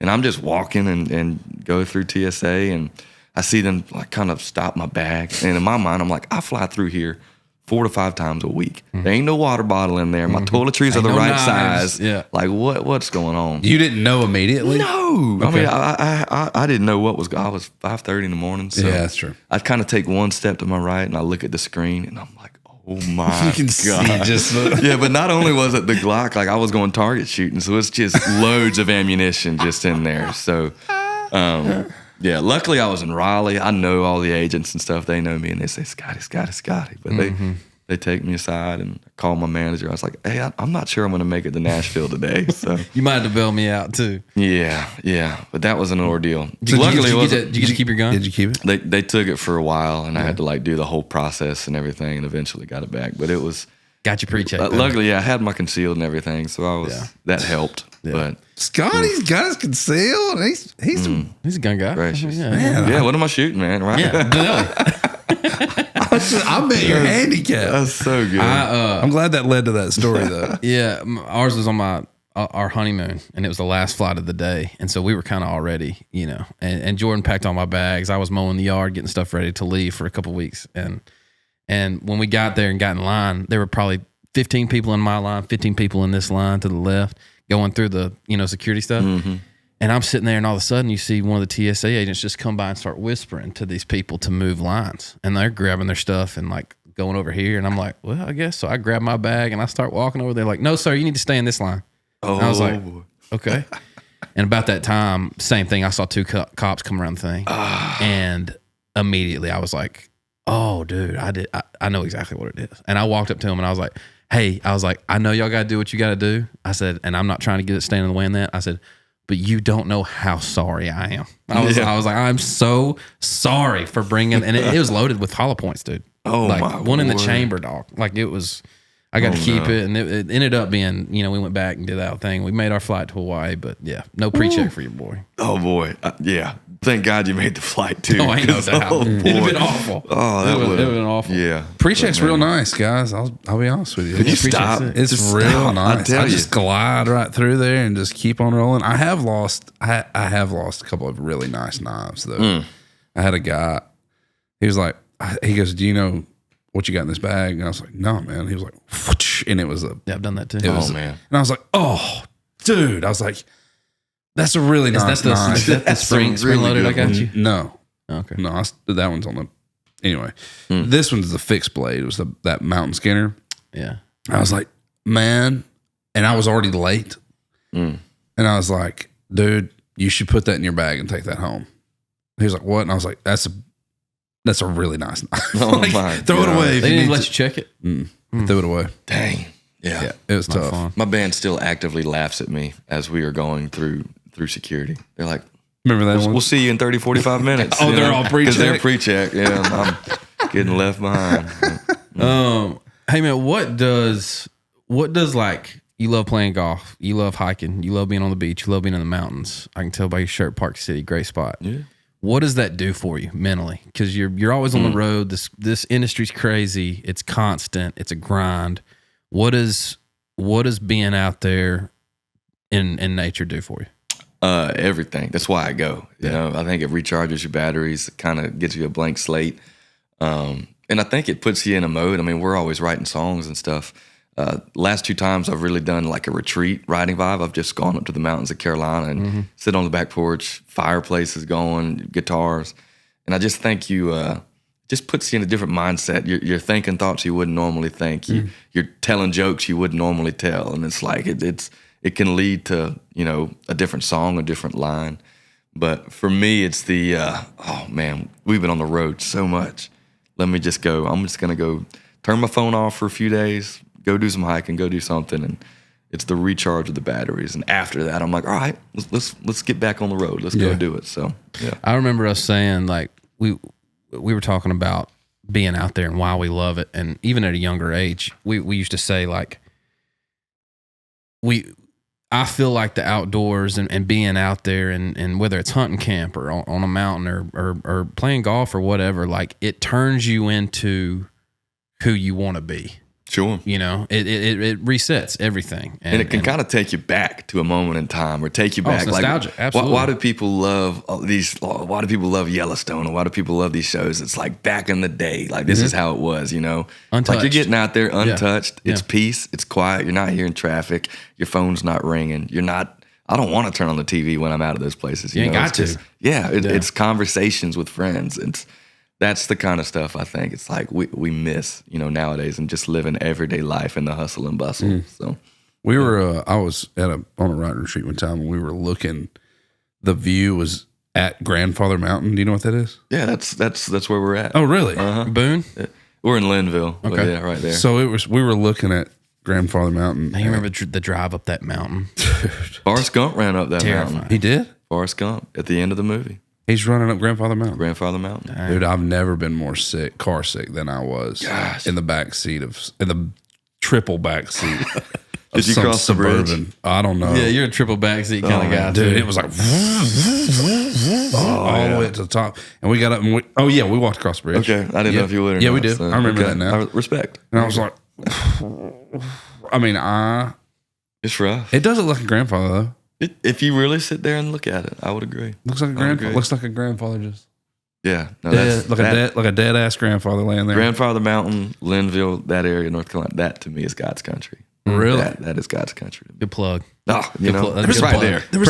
and I'm just walking and go through TSA, and I see them like kind of stop my bag, and in my mind, I'm like, I fly through here 4 to 5 times a week. There ain't no water bottle in there. My toiletries are the right size. Yeah. Like what's going on? You didn't know immediately? No. Okay. I mean, I didn't know what was. I was 5:30 in the morning. So yeah, that's true. I'd kind of take one step to my right and I look at the screen and I'm like, oh my You can God. see just Yeah, but not only was it the Glock, like I was going target shooting, so it's just loads of ammunition just in there. So, yeah, luckily I was in Raleigh. I know all the agents and stuff. They know me and they say, Scotty. But they take me aside and call my manager. I was like, hey, I'm not sure I'm going to make it to Nashville today. So you might have to bail me out too. Yeah. But that was an ordeal. So luckily, did you get to keep your gun? Did you keep it? They took it for a while and I had to like do the whole process and everything and eventually got it back. But it was... Got your pre-check. Luckily, I had my concealed and everything, so I was that helped. Yeah. But Scotty's got his concealed. He's a gun guy. Gracious. Man, what am I shooting, man? Right? Yeah. I bet your handicap. That's so good. I'm glad that led to that story though. Yeah, ours was on our honeymoon, and it was the last flight of the day, and so we were kind of all ready, you know. And Jordan packed all my bags. I was mowing the yard, getting stuff ready to leave for a couple of weeks, and when we got there and got in line, there were probably 15 people in my line, 15 people in this line to the left, going through the security stuff. Mm-hmm. And I'm sitting there, and all of a sudden, you see one of the TSA agents just come by and start whispering to these people to move lines, and they're grabbing their stuff and like going over here, and I'm like, well, I guess so. I grab my bag and I start walking over there, like, no, sir, you need to stay in this line. Oh, and I was like, okay. And about that time, same thing. I saw 2 cops come around the thing, and immediately I was like, oh, dude, I know exactly what it is. And I walked up to him and I was like, hey, I know y'all got to do what you got to do. I said, and I'm not trying to get it standing in the way in that. I said, but you don't know how sorry I am. I was like, I'm so sorry for bringing, and it was loaded with hollow points, dude. Oh, like my one in the word. chamber, dog. Like it was, I got to keep it, and it ended up being, we went back and did that thing. We made our flight to Hawaii, but yeah, no pre-check for your boy. Oh boy, yeah. Thank God you made the flight too. Oh, I know that. It'd have been awful. Oh, that would have been awful. Yeah, Pre-check's real nice, guys. I'll be honest with you. Could you stop? It's Just real stop. nice. I I just glide right through there and just keep on rolling. I have lost a couple of really nice knives though. I had a guy. He was like, he goes, "Do you know what you got in this bag?" And I was like, "No, man." He was like, "Whoosh," and it was Yeah, I've done that too. man. And I was like, "Oh, dude!" I was like, "That's a really nice knife." Is that the spring loaded I got you? No, Okay. no, that one's on the. Anyway, this one's the fixed blade. It was that Mountain Skinner. Yeah. I was like, man, and I was already late. And I was like, dude, you should put that in your bag and take that home. He was like, what? And I was like, that's a really nice knife. Oh like, my throw it God. away. They didn't even let you check it? Throw it away. Dang. Yeah. It was Not tough. fun. My band still actively laughs at me as we are going through security. They're like, Remember that one? we'll see you in 30, 45 minutes. Oh, they're all pre-check? Because they're pre-check. Yeah, and I'm getting left behind. Hey man, what does like, you love playing golf, you love hiking, you love being on the beach, you love being in the mountains. I can tell by your shirt, Park City, great spot. Yeah. What does that do for you mentally? Because you're always on the road. This industry's crazy. It's constant. It's a grind. What does what does being out there in nature do for you? Everything. That's why I go. You know, I think it recharges your batteries. It kind of gives you a blank slate. And I think it puts you in a mode. I mean, we're always writing songs and stuff. Last 2 times I've really done like a retreat riding vibe. I've just gone up to the mountains of Carolina and sit on the back porch, fireplaces going, guitars. And I just think just puts you in a different mindset. You're thinking thoughts you wouldn't normally think. You're telling jokes you wouldn't normally tell. And it's like, it can lead to, you know, a different song, a different line. But for me, it's the, oh man, we've been on the road so much. Let me just go. I'm just going to go turn my phone off for a few days, go do some hiking, go do something. And it's the recharge of the batteries. And after that, I'm like, all right, let's get back on the road. Let's go do it. So, yeah. I remember us saying, like, we were talking about being out there and why we love it. And even at a younger age, we used to say, like, I feel like the outdoors and being out there and whether it's hunting camp or on a mountain or playing golf or whatever, like it turns you into who you want to be. Sure. You know, it resets everything. And it can kind of take you back to a moment in time or take you back. It's nostalgic. Like, absolutely. Why do people love why do people love Yellowstone? Or why do people love these shows? It's like back in the day, like this is how it was, you know? Untouched. Like you're getting out there untouched. Yeah. It's peace. It's quiet. You're not hearing traffic. Your phone's not ringing. I don't want to turn on the TV when I'm out of those places. You ain't got to. It's conversations with friends. That's the kind of stuff I think it's like we miss, you know, nowadays, and just living everyday life in the hustle and bustle. So we were, I was on a riding retreat one time and we were looking, the view was at Grandfather Mountain. Do you know what that is? Yeah, that's where we're at. Oh, really? Boone? Yeah. We're in Linville. Okay. But yeah, right there. So we were looking at Grandfather Mountain. You remember the drive up that mountain? Forrest Gump ran up that Terrifying. mountain. He did? Forrest Gump at the end of the movie. He's running up Grandfather Mountain. Grandfather Mountain. Dude, I've never been more car sick than I was in the back seat in the triple back seat. Did you cross the bridge? I don't know. Yeah, you're a triple backseat kind of guy, Dude, too. it was like all the way to the top. And we got up and we walked across the bridge. Okay, I didn't know if you would or yeah, not. we did. So, I remember that now. Respect. And I was like, I mean, It's rough. it doesn't look like a grandfather though. If you really sit there and look at it, I would agree. Looks like a grandfather. Looks like a grandfather just Yeah. No, dead, like a dead ass grandfather laying there. Grandfather Mountain, Linville, that area, North Carolina, that to me is God's country. Really? That is God's country. Good plug. Oh, you know, plug. it's Good right plug.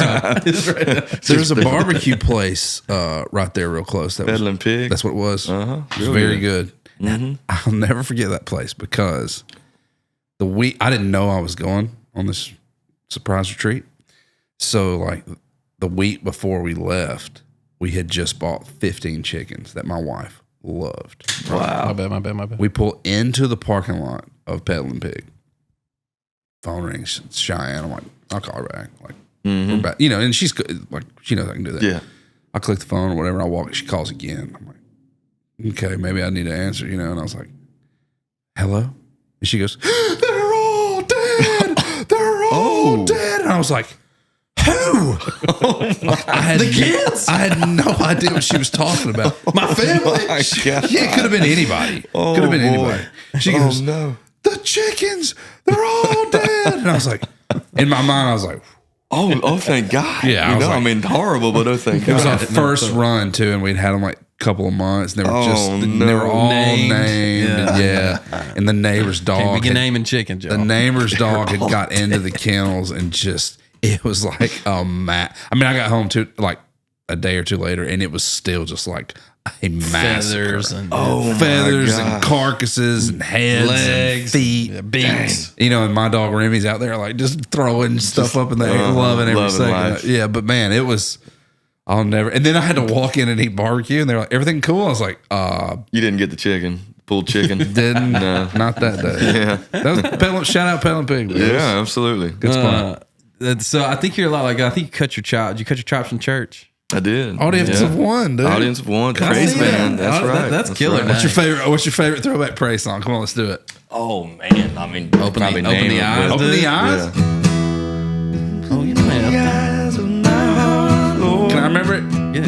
there. There was a barbecue place right there real close. That was, Peddling Pig. that's what it was. Uh-huh. It was very good. I'll never forget that place because I didn't know I was going on this surprise retreat. So like the week before we left, we had just bought 15 chickens that my wife loved. Wow. My bad. We pull into the parking lot of Peddling Pig. Phone rings, it's Cheyenne. I'm like, I'll call her back. Like, we're back. You know, and she's good. Like, she knows I can do that. Yeah. I click the phone or whatever. I walk. She calls again. I'm like, okay, maybe I need to answer. You know, and I was like, hello. And she goes, they're all dead. They're all dead. And I was like, who? The kids. I had no idea what she was talking about. My family. Oh my God. Yeah, it could have been anybody. Could have been anybody. She goes, no. the chickens, they're all dead. And I was like, in my mind, I was like, Oh, thank God. Yeah, I You was know, like- I mean, horrible, but oh, thank God. it was our first run too, and we'd had them like a couple of months, and they were they were all named. Yeah. And the neighbor's Can't dog, be naming chicken, Joe. the neighbor's dog had got into the kennels and just, it was like a I mean, I got home like a day or two later, and it was still just like a massacre. Feathers and Feathers and carcasses and heads legs, and feet. beaks. You know, and my dog Remy's out there like just throwing stuff up in the air, loving every second. life. Yeah, but man, it was, I'll never. And then I had to walk in and eat barbecue, and they're like, everything cool? I was like, You didn't get the chicken, pulled chicken. didn't, not that day. Yeah. That was shout out Peddling Pig. It was Yeah, absolutely. good spot. So I think you're a lot like, I think you cut your chops. You cut your chops in church. I did. Audience of one, dude. Audience of one. I Praise see band. that. That's right. That's killer, right. man. What's your favorite throwback praise song? Come on, let's do it. Oh, man. I mean, Open the eyes. Open the eyes. Oh, you man. Can I remember it? Yeah.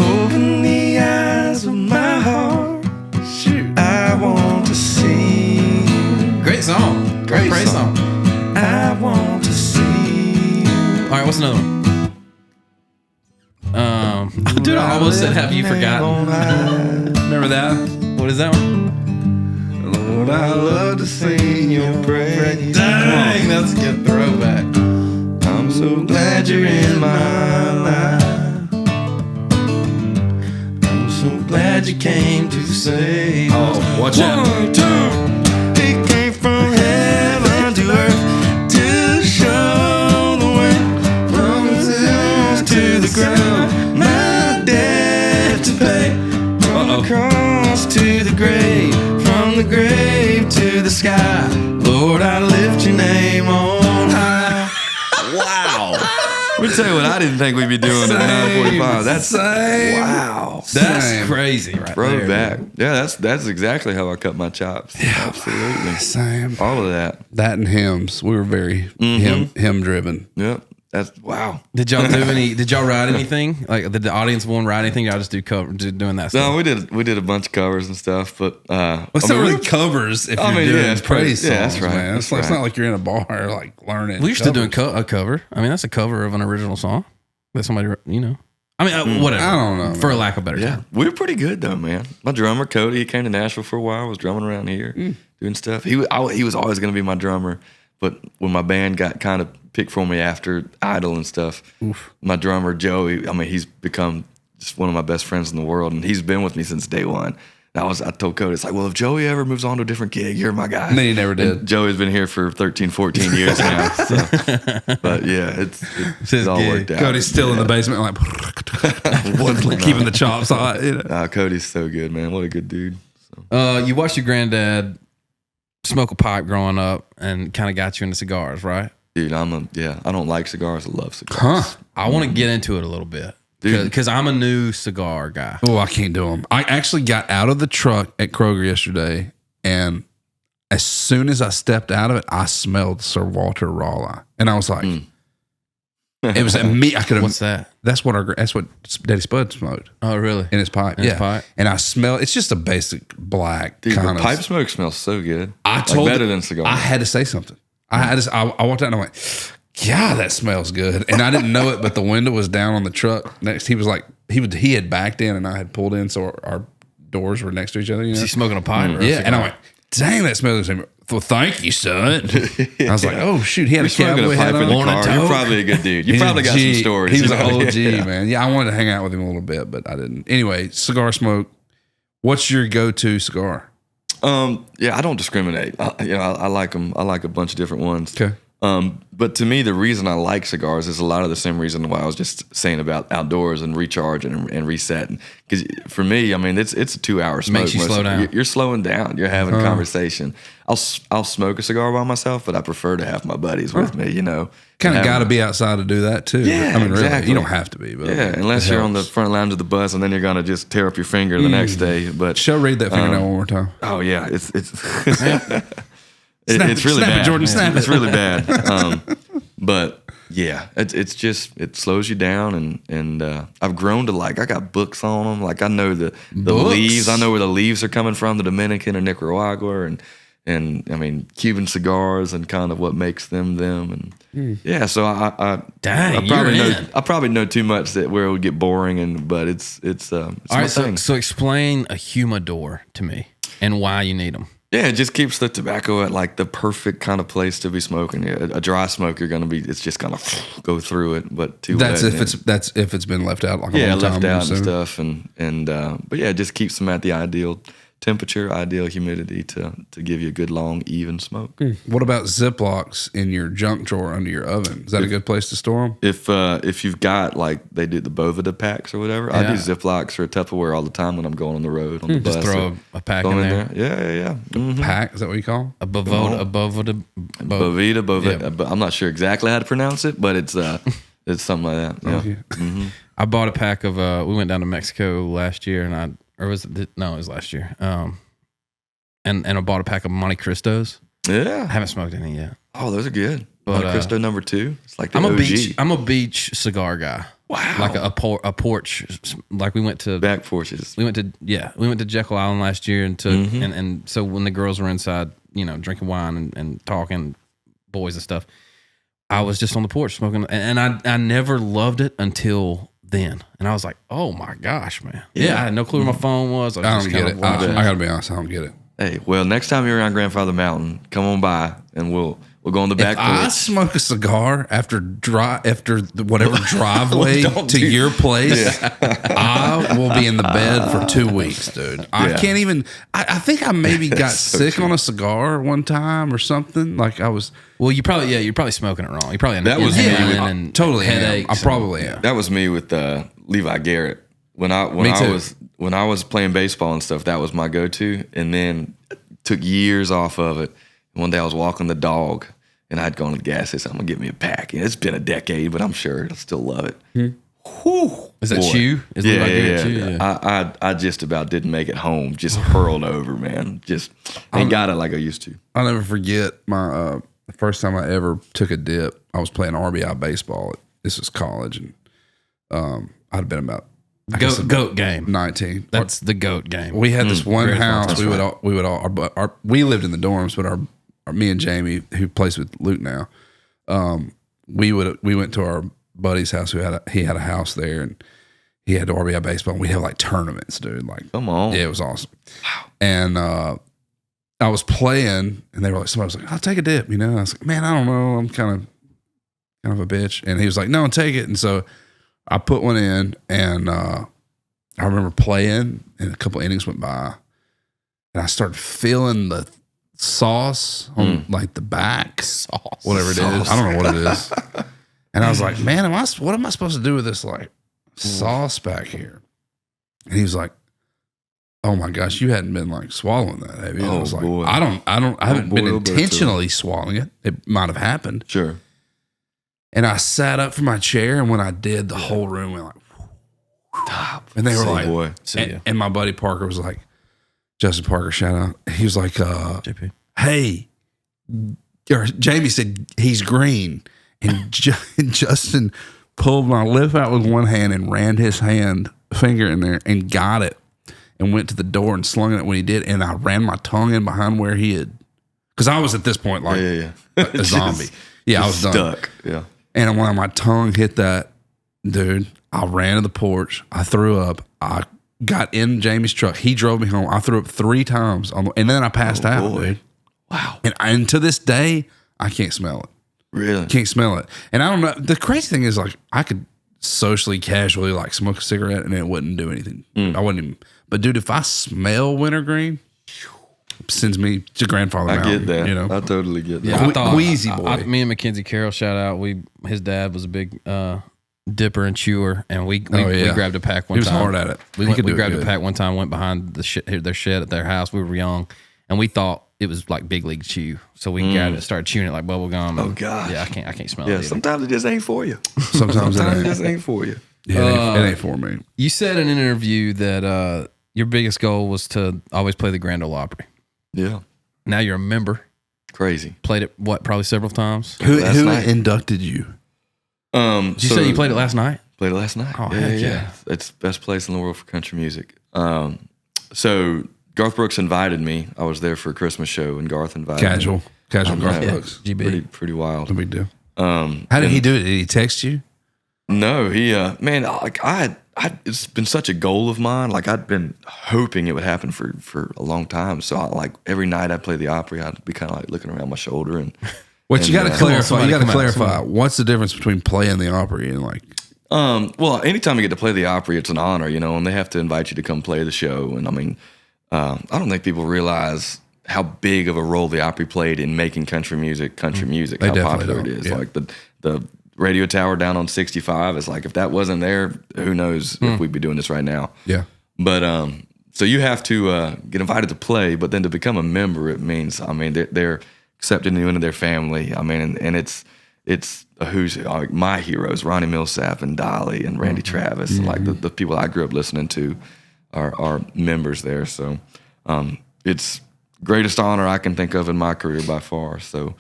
Open the eyes of my heart. Shoot. I want to see. Great song. Great praise song. what's another one? Dude, I almost said, have you forgotten? Remember that? What is that one? Lord, I love to sing your praise. Dang, that's a good throwback. I'm so glad you're in my life. I'm so glad you came to save us. Oh, watch out. 1, 2. He came from heaven to earth to show the way from the hills to the ground. My debt to pay from the cross to the grave, from the grave to the sky. Lord, I lift your name on high. Wow. Let me tell you what I didn't think we'd be doing at 9:45. That's same. wow. That's crazy, right there. Throwback. Yeah, that's exactly how I cut my chops. Yeah, absolutely. Same. All of that. That and hymns. We were very hymn driven. Yep. That's wow. Did y'all do any? Did y'all write anything? Like, did the audience want to write anything? Y'all just doing that stuff? No, we did a bunch of covers and stuff, but It's not really covers if you're doing it's praise songs, yeah, that's right. man. It's not like you're in a bar like learning. We used to do a cover. I mean, that's a cover of an original song that somebody, I mean, whatever. I don't know, For a lack of a better yeah, term. we were pretty good though, man. My drummer Cody, he came to Nashville for a while. Was drumming around here, doing stuff. He was always going to be my drummer, but when my band got kind of picked for me after Idol and stuff, my drummer Joey, I mean, he's become just one of my best friends in the world, and he's been with me since day one. And I told Cody, it's like, well, if Joey ever moves on to a different gig, you're my guy. And then he never did. And Joey's been here for 13, 14 years now. So. But yeah, it's all worked out. Cody's still in the basement, like keeping the chops hot. Cody's so good, man. What a good dude. So. You watched your granddad smoke a pipe growing up and kind of got you into cigars, right? Dude, I don't like cigars. I love cigars. Huh? I want to get into it a little bit because I'm a new cigar guy. Oh, I can't do them. I actually got out of the truck at Kroger yesterday, and as soon as I stepped out of it, I smelled Sir Walter Raleigh, and I was like, it was me. I could have. What's that? That's what Daddy Spud smoked Oh, really? in his pipe. His pipe? And I smell. It's just a basic black Dude, kind of pipe smoke smells so good. better than cigar. I had to say something. I walked out and I went, God, that smells good. And I didn't know it, but the window was down on the truck next. He was like, he had backed in and I had pulled in, so our doors were next to each other. You know? Is he smoking a pipe? Or a Yeah, cigar? and I went, dang, that smells the same. Well, thank you, son. I was like, oh shoot, he had a cowboy hat on. You're probably a good dude. You probably got some stories. He was an OG, man. Yeah, I wanted to hang out with him a little bit, but I didn't. Anyway, cigar smoke. What's your go-to cigar? Yeah, I don't discriminate. I like them. I like a bunch of different ones. Okay. But to me, the reason I like cigars is a lot of the same reason why I was just saying about outdoors and recharging and resetting. Because for me, I mean, it's a 2-hour smoke. Makes you slow down. You're slowing down. You're having a conversation. I'll smoke a cigar by myself, but I prefer to have my buddies with me. Kind of got to be outside to do that too. Yeah, I mean, really, exactly. you don't have to be. But yeah, unless you're on the front lounge of the bus and then you're gonna just tear up your finger the next day. But Show Reid that fingernail one more time. oh yeah, it's Snap it's really it, bad. Jordan, snap It's it. really bad. But yeah, it's just it slows you down, and I've grown to I got books on them. Like I know the leaves. I know where the leaves are coming from, the Dominican or Nicaragua, and I mean Cuban cigars and kind of what makes them. And yeah, so I probably know too much that where it would get boring, but it's All right, so explain a humidor to me and why you need them. Yeah, it just keeps the tobacco at the perfect kind of place to be smoking. A dry smoke, it's just gonna go through it. But that's if it's been left out like a long time. Left out and stuff, and but yeah, it just keeps them at the ideal temperature, ideal humidity to give you a good long even smoke. What about Ziplocs in your junk drawer under your oven? Is that a good place to store them? If you've got they do the Bovida packs or whatever, I do Ziplocs or Tupperware all the time when I'm going on the road on the bus. Just throw a pack in there. Yeah. Mm-hmm. Pack, is that what you call them? A Bovida. Bovida. But I'm not sure exactly how to pronounce it, but it's something like that. Yeah. Okay. Mm-hmm. I bought a pack of. We went down to Mexico last year, and it was last year. And I bought a pack of Monte Cristos. Yeah, I haven't smoked any yet. Oh, those are good. But, Monte Cristo number 2. It's like the I'm OG. a beach cigar guy. Wow. Like a porch. Like we went to back porches. We went to Jekyll Island last year and and so when the girls were inside, drinking wine and talking boys and stuff, I was just on the porch smoking, and I never loved it until then. And I was like, oh my gosh, man. Yeah, I had no clue where my phone was. I don't get it. I got to be honest, I don't get it. Hey, well, next time you're around Grandfather Mountain, come on by and we'll go on the back If I porch. smoke a cigar after whatever driveway to your place, I will be in the bed for 2 weeks, dude. I can't even. I think I maybe got sick on a cigar one time or something. Like I was. Well, you're probably smoking it wrong. You probably That was me with- and Totally headaches. I probably am. That was me with Levi Garrett. When I was playing baseball and stuff, that was my go-to. And then took years off of it. One day I was walking the dog, and I'd gone to the gas station. I'm gonna get me a pack. And it's been a decade, but I'm sure I'll still love it. Whew, Is that boy. chew? Is Yeah, Levi Garrett yeah, chew? yeah. I just about didn't make it home. Just hurled over, man. Just ain't got it like I used to. I'll never forget my the first time I ever took a dip. I was playing RBI baseball. This was college, and I'd have been about Goat game. 19. That's the goat game. We had this one Great house. fun. We would all we lived in the dorms, but our me and Jamie, who plays with Luke now, we went to our buddy's house he had a house there, and he had RBI baseball, and we'd have like tournaments, dude. Like, Come on. yeah, it was awesome. Wow. And I was playing, and they were like, somebody was like, I'll take a dip, you know. I was like, man, I don't know, I'm kind of a bitch. And he was like, no, take it. And so I put one in, and I remember playing, and a couple innings went by, and I started feeling the sauce on like the back, whatever it is. I don't know what it is. And I was like, man, what am I supposed to do with this like sauce back here? And he was like, oh my gosh, you hadn't been like swallowing that, have you? And I was like, boy. I haven't been boy, Alberto. intentionally swallowing it. It might have happened. Sure. And I sat up from my chair, and when I did, the whole room went like, Stop. and they were See, like, boy. and my buddy Parker was like, Justin Parker, shout out. He was like, JP. hey, or Jamie said he's green, and Justin pulled my lip out with one hand and ran his finger in there and got it, and went to the door and slung it when he did, and I ran my tongue in behind where he had, because I was at this point like a zombie. Yeah, I was done. Stuck. Yeah. And when my tongue hit that, dude, I ran to the porch. I threw up. I got in Jamie's truck. He drove me home. I threw up 3 times, and then I passed out, boy. dude. Wow. And to this day, I can't smell it. Really? Can't smell it. And I don't know. The crazy thing is, like, I could socially, casually, like, smoke a cigarette, and it wouldn't do anything. I wouldn't even. But dude, if I smell wintergreen, it sends me to Grandfather I Mountain. get that. You know, I totally get that. Yeah, I thought Queasy boy. me and Mackenzie Carroll, shout out. His dad was a big dipper and chewer, and we grabbed a pack one He was time. hard at it. We He could do it grabbed a good. pack one time, went behind their shed at their house. We were young, and we thought it was like big league chew. So we grabbed it, started chewing it like bubble gum. Oh, and gosh. Yeah, I can't smell it. Yeah, either. sometimes it just ain't for you. Sometimes it Sometimes it ain't. just ain't for you. Yeah, it ain't for me. You said in an interview that your biggest goal was to always play the Grand Ole Opry. Yeah. Now you're a member. Crazy. Played it probably several times. Who Last night. inducted you? Did you say you played it last night? Played it last night. Oh, heck yeah. It's the best place in the world for country music. So Garth Brooks invited me. I was there for a Christmas show, and Garth invited me. Casual Garth Yeah. Brooks. GB. Pretty wild. No big deal. How How did he do it? Did he text you? No, he man, like it's been such a goal of mine. Like I'd been hoping it would happen for a long time. So like every night I'd play the Opry, I'd be kind of like looking around my shoulder and. What you got to clarify? You got to come on, clarify. What's the difference between playing the Opry and like? Well, anytime you get to play the Opry, it's an honor, you know, and they have to invite you to come play the show. And I mean, I don't think people realize how big of a role the Opry played in making country music, how definitely popular it don't. is. Yeah. Like the radio tower down on 65 is like, if that wasn't there, who knows if we'd be doing this right now. Yeah. But so you have to get invited to play, but then to become a member, it means, I mean, they're accepting you into their family. I mean, and it's a who's like my heroes, Ronnie Millsap and Dolly and Randy Travis, and like the people I grew up listening to are members there. So it's greatest honor I can think of in my career by far. So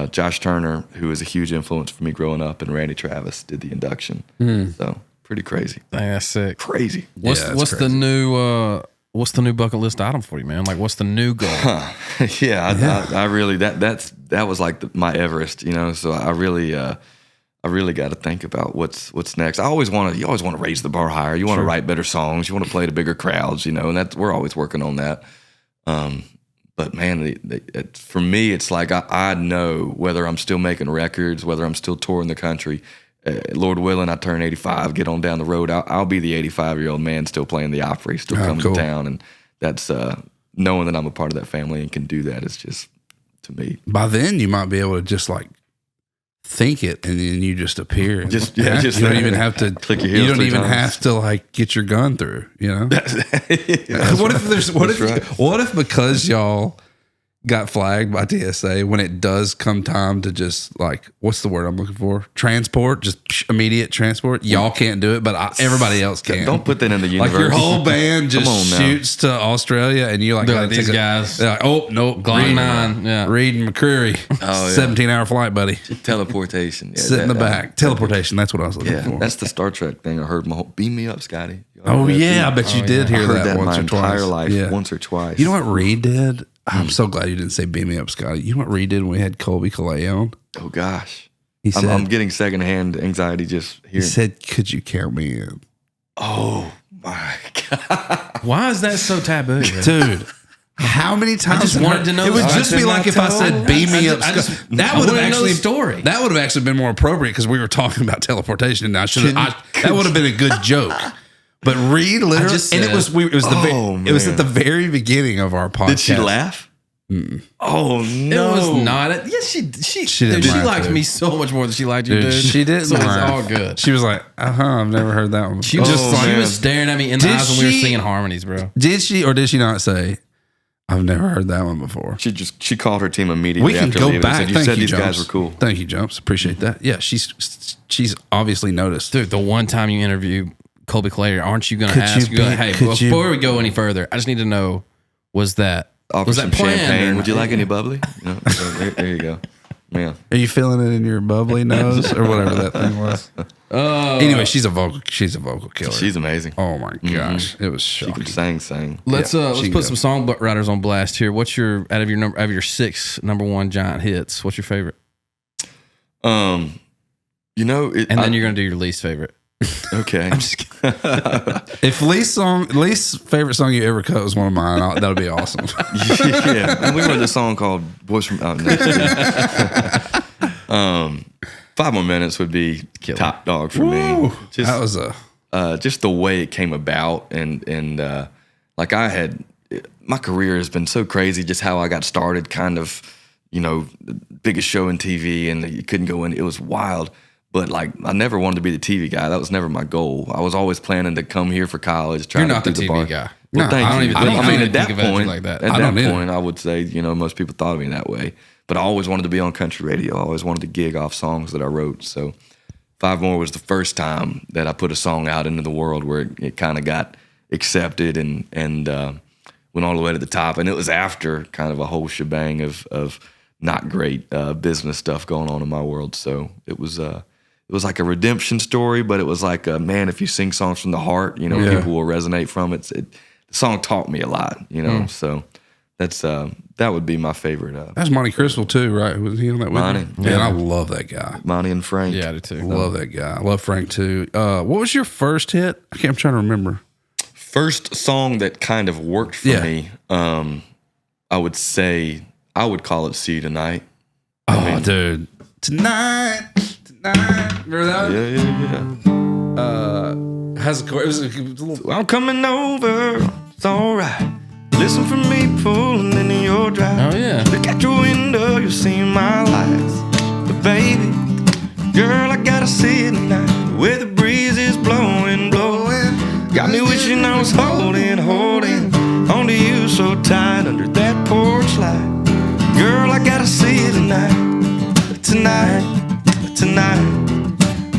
Josh Turner, who was a huge influence for me growing up, and Randy Travis did the induction. So pretty crazy. Dang, that's sick. Crazy. What's Yeah, that's what's the crazy. new what's the new bucket list item for you, man? Like, what's the new goal? Yeah, I really that was like my Everest, you know. So I really got to think about what's next. You always want to raise the bar higher. You want to write better songs. You want to play to bigger crowds, you know. And we're always working on that. But man, for me, it's like I know whether I'm still making records, whether I'm still touring the country. Lord willing, I turn 85, get on down the road. I'll be the 85-year-old man still playing the Opry, still coming to town, and that's knowing that I'm a part of that family and can do that is just, to me. By then, you might be able to just like think it, and then you just appear. And, just you don't even have to click your heels. You don't even have to like get your gun through. You know. What if because y'all got flagged by TSA, when it does come time to just like, what's the word I'm looking for? Transport, just immediate transport. Y'all can't do it, but everybody else can. Don't put that in the universe. Like your whole band just shoots to Australia, and you like, these guys. Like, oh nope, Glide 9, Reid and McCreery, 17-hour flight, buddy. Teleportation. Yeah, Sit in the back. Teleportation. That's what I was looking for. That's the Star Trek thing. I heard beam me up, Scotty. Oh yeah, I bet you did hear that once or twice. My entire life, once or twice. You know what Reid did? I'm so glad you didn't say beam me up, Scotty. You know what Reid did when we had Colby Calais on? Oh gosh, he said, I'm getting secondhand anxiety just hearing. He said, "Could you count me in?" Oh my god! Why is that so taboo, dude? How many times? I just wanted to know. It would just be like if I said, "Beam me up." That would have actually story. That would have actually been more appropriate because we were talking about teleportation, and that would have been a good joke. But Reid literally, and it was at the very beginning of our podcast. Did she laugh? Mm-mm. Oh no, it was not. Yes, she liked me so much more than she liked you, dude. She didn't. So it's all good. She was like, I've never heard that one. She was staring at me in the eyes when we were singing harmonies, bro. Did she or did she not say, I've never heard that one before? She called her team immediately. We can after go leaving back. And said, you said these guys were cool. Thank you, Jumps. Appreciate that. Yeah, she's obviously noticed. Dude, the one time you interview Colby Calais, aren't you going to ask? Before we go any further, I just need to know, was that some champagne? Would you like any bubbly? No? There you go. Yeah. Are you feeling it in your bubbly nose or whatever that thing was? Anyway, she's a vocal killer. She's amazing. Oh my gosh, it was shocking. She can sing. Let's put some songwriters on blast here. What's your out of your 6 number one giant hits? What's your favorite? And then you're gonna do your least favorite. Okay. I'm just kidding. If least favorite song you ever cut was one of mine, that'll be awesome. Yeah. And we wrote this song called Boys from Out Next. 5 More Minutes would be top dog for me. That was just the way it came about, and like I had, my career has been so crazy. Just how I got started, kind of, the biggest show in TV, and you couldn't go in. It was wild. But like, I never wanted to be the TV guy. That was never my goal. I was always planning to come here for college. You're not the TV guy. Well, thank you. I mean, at that point, like that. I would say, most people thought of me that way. But I always wanted to be on country radio. I always wanted to gig off songs that I wrote. So 5 More was the first time that I put a song out into the world where it kind of got accepted and went all the way to the top. And it was after kind of a whole shebang of not great business stuff going on in my world. So it was like a redemption story, but it was like, man, if you sing songs from the heart, people will resonate from it. The song taught me a lot, so that would be my favorite. That's Monty Crystal too, right? Was he on that with Monty? Yeah, I love that guy. Monty and Frank. Yeah, I do too. Love that guy. I love Frank too. What was your first hit? I'm trying to remember. First song that kind of worked for me, I would say, I would call it See You Tonight. Dude. Tonight. Remember that? Yeah. Has a chord. It was a little. I'm coming over. It's all right. Listen for me pulling into your drive. Oh yeah. Look out your window, you'll see my lights. But baby, girl, I gotta see it tonight. Where the breeze is blowing. Got me wishing I was holding onto you so tight under that porch light. Girl, I gotta see it tonight.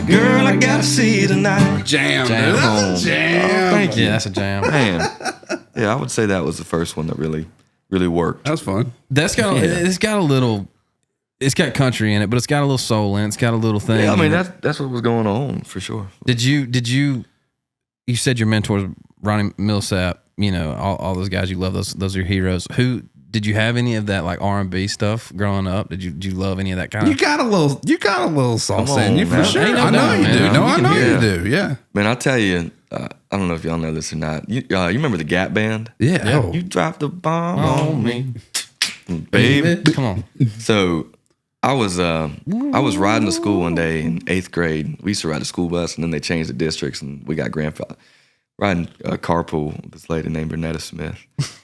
Girl, I gotta see you tonight. Jam. That's a jam. Thank you. Yeah, that's a jam. Man. Yeah, I would say that was the first one that really, really worked. That was fun. It's got a little, it's got country in it, but it's got a little soul in it. It's got a little thing. Yeah, I mean, that's what was going on for sure. You said your mentor was Ronnie Millsap. you know, all those guys you love, those are your heroes. Who did you have any of that like R&B stuff growing up? Did you love any of that kind You of? got a little sauce in you for man. sure. Ain't no I know doubt, you man. do. You No, I can know hear you it. do. Yeah. Man, I'll tell you, I don't know if y'all know this or not. You remember the Gap Band? Yeah. Oh. You dropped the bomb on me, baby. Come on. So I was riding to school one day in 8th grade. We used to ride a school bus, and then they changed the districts, and we got grandfather riding a carpool with this lady named Bernetta Smith.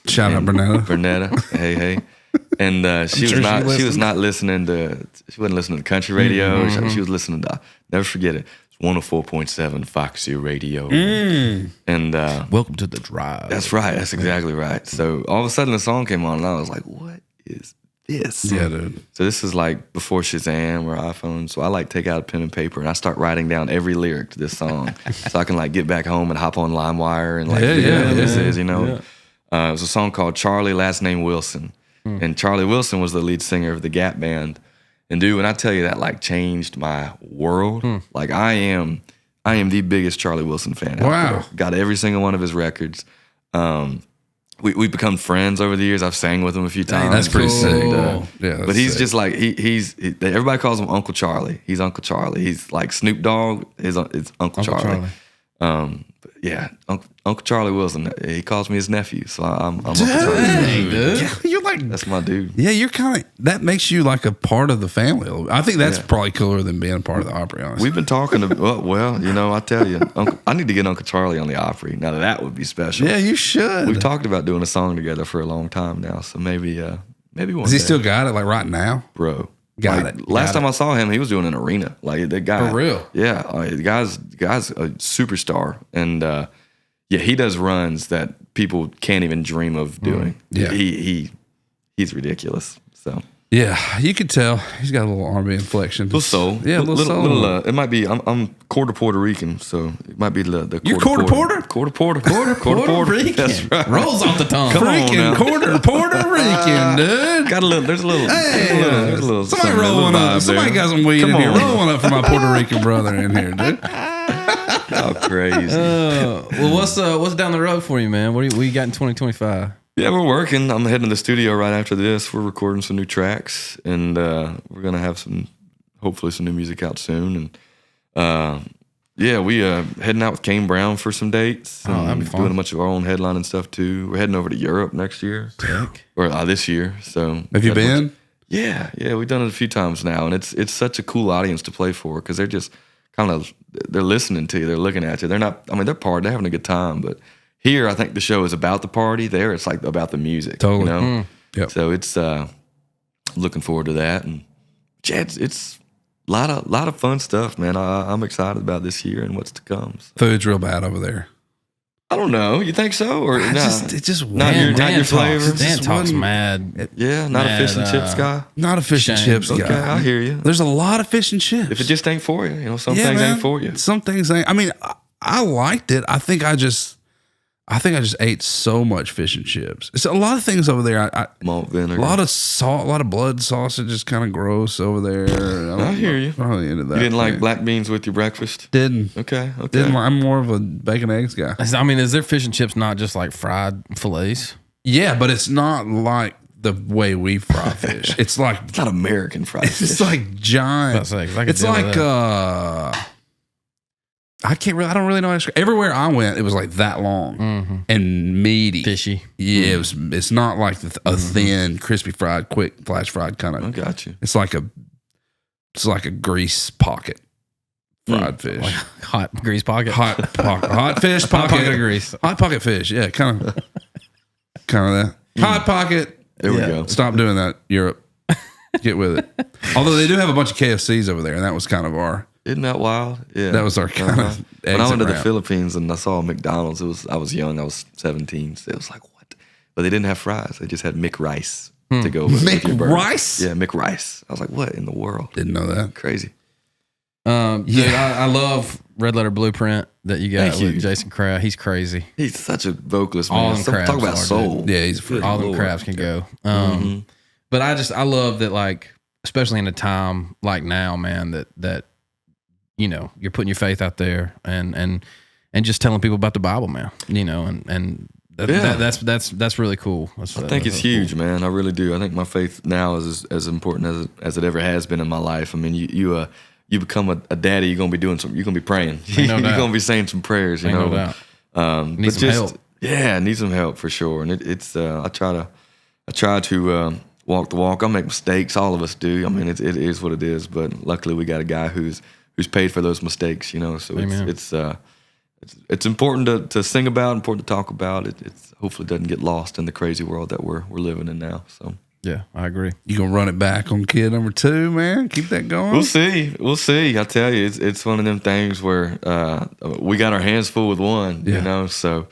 Shout out Bernetta. Bernetta, hey. And she wasn't listening to country radio. She was listening to, never forget it, 104.7 Foxy Radio. And Welcome to the drive. that's right. That's exactly right. So all of a sudden the song came on, and I was like, what is this? Yeah, dude. So this is like before Shazam or iPhone. So I like take out a pen and paper and I start writing down every lyric to this song so I can like get back home and hop on LimeWire and like figure out what this is, you know. It was a song called Charlie, last name Wilson. And Charlie Wilson was the lead singer of the Gap Band. And dude, when I tell you that like changed my world, like I am the biggest Charlie Wilson fan out there. Got every single one of his records. We've become friends over the years. I've sang with him a few times. That's pretty sick. But he's just like he's everybody calls him Uncle Charlie. He's Uncle Charlie. He's like Snoop Dogg is Uncle Charlie. But yeah, Uncle Charlie Wilson. He calls me his nephew, so I'm Uncle Charlie. dude. Yeah, you're like, That's my dude. yeah, you're kind of, that makes you like a part of the family. I think that's probably cooler than being a part of the Opry, honestly. We've been talking to well, you know, I tell you, I need to get Uncle Charlie on the Opry. Now that would be special. Yeah, you should. We've talked about doing a song together for a long time now, so maybe one Does he day. still got it like right now? Bro. Got Like, it. Last time I saw him, he was doing an arena. Like that guy. For real? Yeah. The guy's a superstar. And yeah, he does runs that people can't even dream of doing. Yeah. He's ridiculous. So Yeah, you could tell he's got a little R&B inflection. little soul. Yeah, a little soul. It might be. I'm quarter Puerto Rican, so it might be the You're quarter Puerto? Quarter Puerto Rican. That's right. Rolls off the tongue. Come on Freaking now. quarter Puerto Rican, dude. Got a little. There's a little. There's a little. Somebody something, a roll little one up. vibe Somebody there. got some weed Come in here. on. Roll one up for my Puerto Rican brother in here, dude. Oh, crazy. Well, what's down the road for you, man? What you got in 2025? Yeah, we're working. I'm heading to the studio right after this. We're recording some new tracks, and we're gonna have hopefully some new music out soon. And yeah, we heading out with Kane Brown for some dates. Oh, that'd be and fun. doing a bunch of our own headlining stuff too. We're heading over to Europe next year, or this year. So Have you been? Yeah, we've done it a few times now, and it's such a cool audience to play for because they're just kind of they're listening to you, they're looking at you. They're not. I mean, they're having a good time, but. Here, I think the show is about the party. There, it's like about the music. Totally. You know? Yep. So it's looking forward to that, and yeah, it's a lot of fun stuff, man. I'm excited about this year and what's to come. So. Food's real bad over there. I don't know. You think so, or It nah? just Not your Dan flavor. talks, Dan Just talks wasn't- mad. Yeah, not a Mad, fish and chips guy. not a fish and Shame. chips Okay, guy. I hear you. There's a lot of fish and chips. If it just ain't for you, some things man. ain't for you. Some things ain't. I mean, I liked it. I think I just ate so much fish and chips. It's a lot of things over there. Malt vinegar. A lot of salt, a lot of blood sausage is kind of gross over there. I hear you. I'm really into that. You didn't like thing. black beans with your breakfast? Didn't. Okay. Didn't. I'm more of a bacon eggs guy. I mean, is there fish and chips not just like fried fillets? Yeah, but it's not like the way we fry fish. It's like It's not American fried fish. it's like giant. I was about to say, 'cause I could It's deal with like that. I don't really know how to describe. Everywhere I went, it was like that long and meaty, Fishy. Yeah, it's not like a thin, crispy fried, quick flash fried kind I of. got you. It's like a grease pocket fried fish, Hot grease pocket. hot fish Hot pocket, pocket of grease. hot pocket fish. Yeah, kind of that hot pocket. There we Yeah. go. Stop doing that, Europe. Get with it. Although they do have a bunch of KFCs over there, and that was kind of our. Isn't that wild? Yeah. That was our kind of When I went to the exit ramp. Philippines and I saw McDonald's, I was young, I was 17. So it was like, what? But they didn't have fries. They just had McRice to go with your burger. McRice? Yeah, McRice. I was like, what in the world? Didn't know that. Crazy. Dude, I love Red Letter Blueprint that you got Thank with you. Jason Kraft. He's crazy. He's such a vocalist, All man. them Talk crabs about are, soul. Yeah, he's a freak. All them Lord. crabs can go. But I love that, like, especially in a time like now, man, that you're putting your faith out there and just telling people about the Bible, man. And That's really cool. I think it's huge, cool. Man. I really do. I think my faith now is as important as it ever has been in my life. I mean, you become a daddy, you're gonna be doing some. You're gonna be praying. You're gonna be saying some prayers. You know, no doubt. Need some help. Yeah, need some help for sure. And it's I try to walk the walk. I make mistakes. All of us do. I mean, it is what it is. But luckily, we got a guy who's paid for those mistakes. You know, so it's important to sing about, important to talk about. It's hopefully doesn't get lost in the crazy world that we're living in now. So yeah, I agree. You gonna run it back on kid number 2, man? Keep that going. We'll see. I tell you, it's one of them things where we got our hands full with one. You know, so.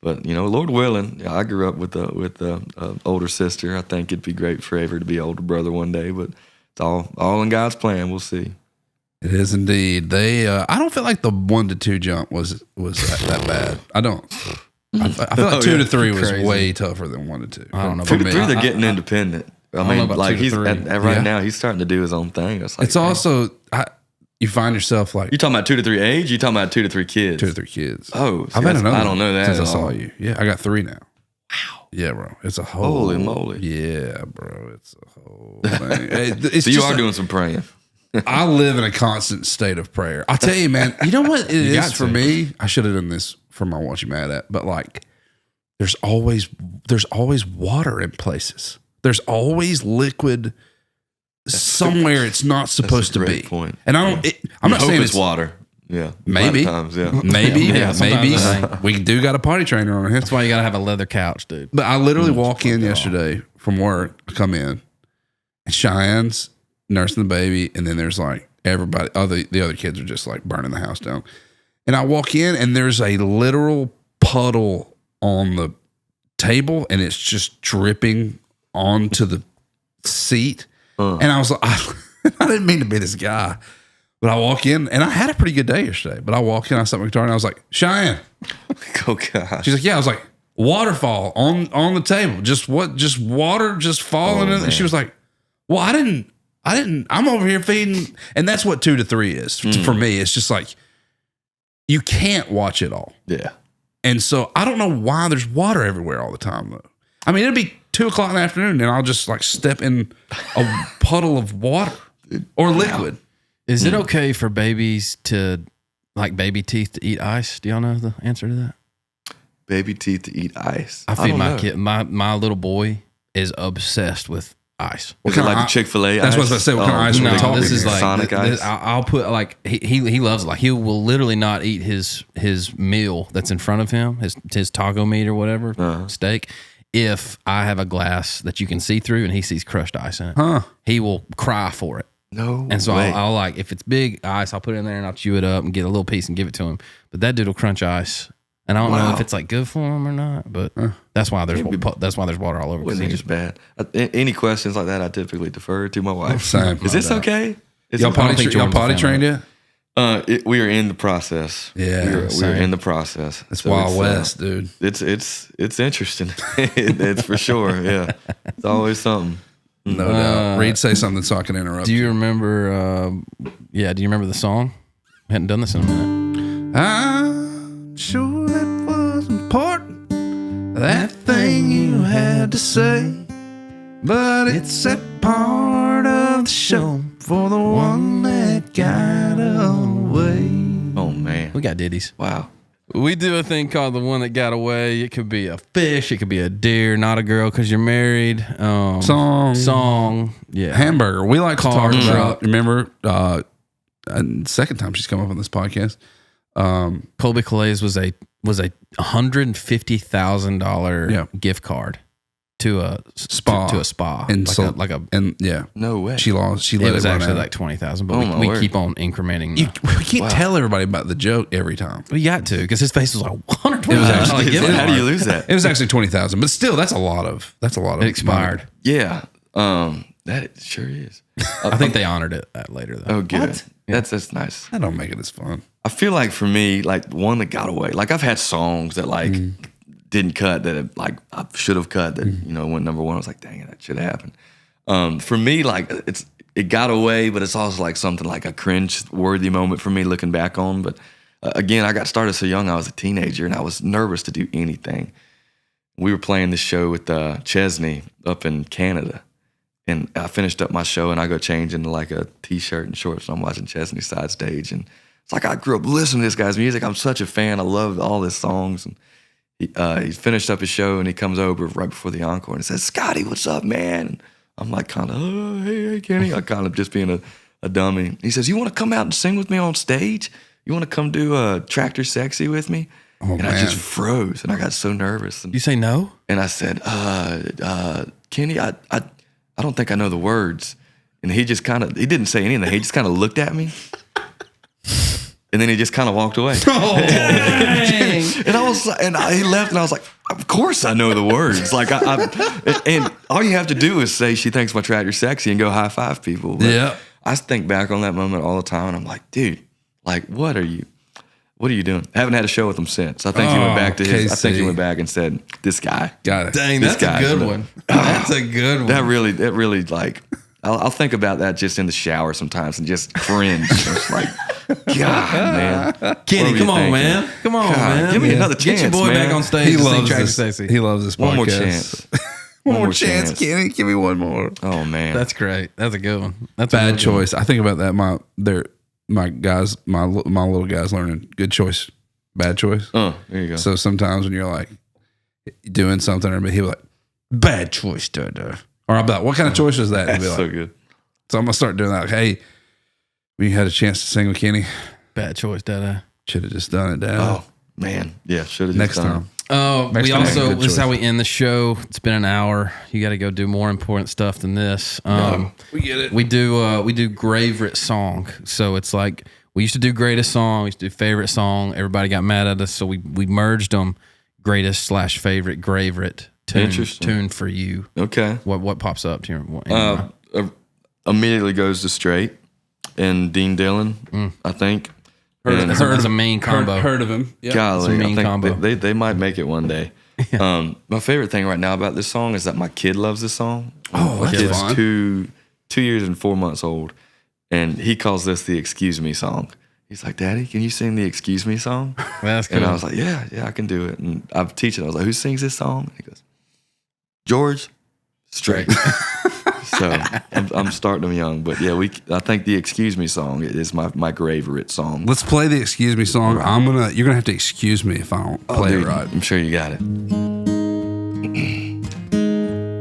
But you know, Lord willing, I grew up with a older sister. I think it'd be great for Avery to be an older brother one day. But it's all in God's plan. We'll see. It is indeed. I don't feel like the 1 to 2 jump was that bad. I don't. I feel like 2 to 3 was way tougher than 1 to 2. I don't know. 2 to 3, they're getting independent. I mean, like he's right now, he's starting to do his own thing. It's also you find yourself like you talking about 2 to 3 age. You talking about 2 to 3 kids. 2 to 3 kids. Oh, I've had another. I don't know that since I saw you. Yeah, I got 3 now. Wow. Yeah, bro. It's a whole. Holy moly. Yeah, bro. It's a whole thing. So you are doing some praying. I live in a constant state of prayer. I'll tell you, man. You know what it is for me? I should have done this for my What You Mad At, but like, there's always water in places. There's always liquid somewhere it's not supposed to be. Point. And I don't. I'm not saying it's water. Yeah, maybe. Times, yeah. Maybe. We do got a potty trainer on here. That's why you gotta have a leather couch, dude. But I literally walk in yesterday from work. I come in, and Cheyenne's nursing the baby, and then there's like everybody. The other kids are just like burning the house down. And I walk in, and there's a literal puddle on the table, and it's just dripping onto the seat. And I was like, I didn't mean to be this guy. But I walk in, and I had a pretty good day yesterday. But I walk in, I sat in my guitar, and I was like, Cheyenne. Oh, gosh. She's like, yeah. I was like, waterfall on the table. Just water just falling in. And she was like, well, I didn't, I'm over here feeding. And that's what 2 to 3 is for me. It's just like, you can't watch it all. Yeah. And so I don't know why there's water everywhere all the time, though. I mean, it'd be 2 o'clock in the afternoon, and I'll just like step in a puddle of water or liquid. Is it okay for babies to, like baby teeth, to eat ice? Do y'all know the answer to that? Baby teeth to eat ice. I feed my kid. My little boy is obsessed with ice. Is it like the Chick-fil-A ice? That's what I was about to say. What kind of ice are we talking? This is like Sonic ice. I'll put like he loves it. Like he will literally not eat his meal that's in front of him, his taco meat or whatever steak. If I have a glass that you can see through and he sees crushed ice in it, he will cry for it. No. And so I'll like, if it's big ice, I'll put it in there and I'll chew it up and get a little piece and give it to him. But that dude will crunch ice. And I don't know if it's like good for him or not, but that's why there's water all over. Wasn't just bad. Any questions like that, I typically defer to my wife. Same. Is this okay? Y'all potty trained yet? We are in the process. Yeah, we're in the process. It's Wild West, dude. It's interesting. It's for sure. Yeah, it's always something. No doubt. Reid, say something so I can interrupt. Do you remember? Do you remember the song? I hadn't done this in a minute. I'm sure that was important, that thing you had to say, but it's a part of the show for the one that got away. Oh man, we got ditties. Wow. We do a thing called the one that got away. It could be a fish. It could be a deer, not a girl because you're married. Song. Yeah. Hamburger. We like to talk about, remember, second time she's come up on this podcast. Colby Calais was a $150,000 gift card to a spa and no way. She let it was actually like 20,000, but we keep on incrementing. We can't tell everybody about the joke every time. We got to, because his face was like $120,000. How do you lose that? It was actually 20,000, but still, that's a lot of. It expired. Money. Yeah, that it sure is. I think they honored it later though. Oh, good. What? Yeah. That's nice. That don't make it as fun. I feel like for me, like one that got away. Like I've had songs that like didn't cut that like I should have cut that went number one. I was like, dang it, that should happen. For me, like it got away, but it's also like something like a cringe-worthy moment for me looking back on. But again, I got started so young. I was a teenager and I was nervous to do anything. we were playing this show with Chesney up in Canada. And I finished up my show and I go change into like a t-shirt and shorts. And I'm watching Chesney side stage. And it's like, I grew up listening to this guy's music. I'm such a fan. I love all his songs. And he finished up his show and he comes over right before the encore and says, Scotty, what's up, man? And I'm like kind of, oh, hey, Kenny. I kind of just being a dummy. He says, you want to come out and sing with me on stage? You want to come do Tractor Sexy with me? Oh, and man. I just froze and I got so nervous. And, You say no? and I said, Kenny, I don't think I know the words. And he just he didn't say anything. He just kind of looked at me. And then he just kind of walked away. Oh, dang. And I was, he left, and I was like, "Of course I know the words." Like, and all you have to do is say, "She thinks my tractor's sexy," and go high five people. But Yeah. I think back on that moment all the time, and I'm like, dude, like, what are you doing? I haven't had a show with him since. I think he went back to his. I think he KC. went back and said, "This guy." Got it. Dang, This that's a guy, good you know. one. That's a good one. That really like. I'll think about that just in the shower sometimes and just cringe. It's like, God, man. Kenny, What were come you on, thinking? man. Come on, God, man. give me another Get your chance, boy man. back on stage He and sing loves Tractor this. Sexy. He loves this podcast. One more chance. One more chance, Kenny. Give me one more. Oh man, That's great. That's a good one. That's a Bad real good choice. I think about that. My guys, my little guys learning. Good choice. Bad choice. there you go. So sometimes when you're like doing something, or he'll be like, "Bad choice, Dada." Or I'll be like, "What kind of choice was that?" And he'll That's be so like, good. so I'm gonna start doing that. Like, hey, we had a chance to sing with Kenny. one. Bad choice, Dada. Should have just done it, Dad. Oh man, yeah, should have Next time. We time, also, good this is choice. how we end the show. It's been an hour. You got to go do more important stuff than this. We get it. We do Gravorite song. So it's like we used to do greatest song. We used to do favorite song. Everybody got mad at us, so we merged them. Greatest/favorite Gravorite Interesting. tune for you. Okay. What pops up to your? Immediately goes to Straight and Dean Dillon, I think. And That's a main combo. Heard of him? Yeah. golly, It's a I mean think combo. they might make it one day. My favorite thing right now about this song is that my kid loves this song. Oh, My that's kid's fun. 2 years and 4 months old, and he calls this the Excuse Me song. He's like, Daddy, can you sing the Excuse Me song? That's cool. And I was like, yeah, I can do it. And I teach it. I was like, who sings this song? And he goes, George, Straight. So I'm starting them young, but yeah, I think the Excuse Me song is my Gravorite song. Let's play the Excuse Me song. You're gonna have to excuse me if I don't play Dude, it right. I'm sure you got it.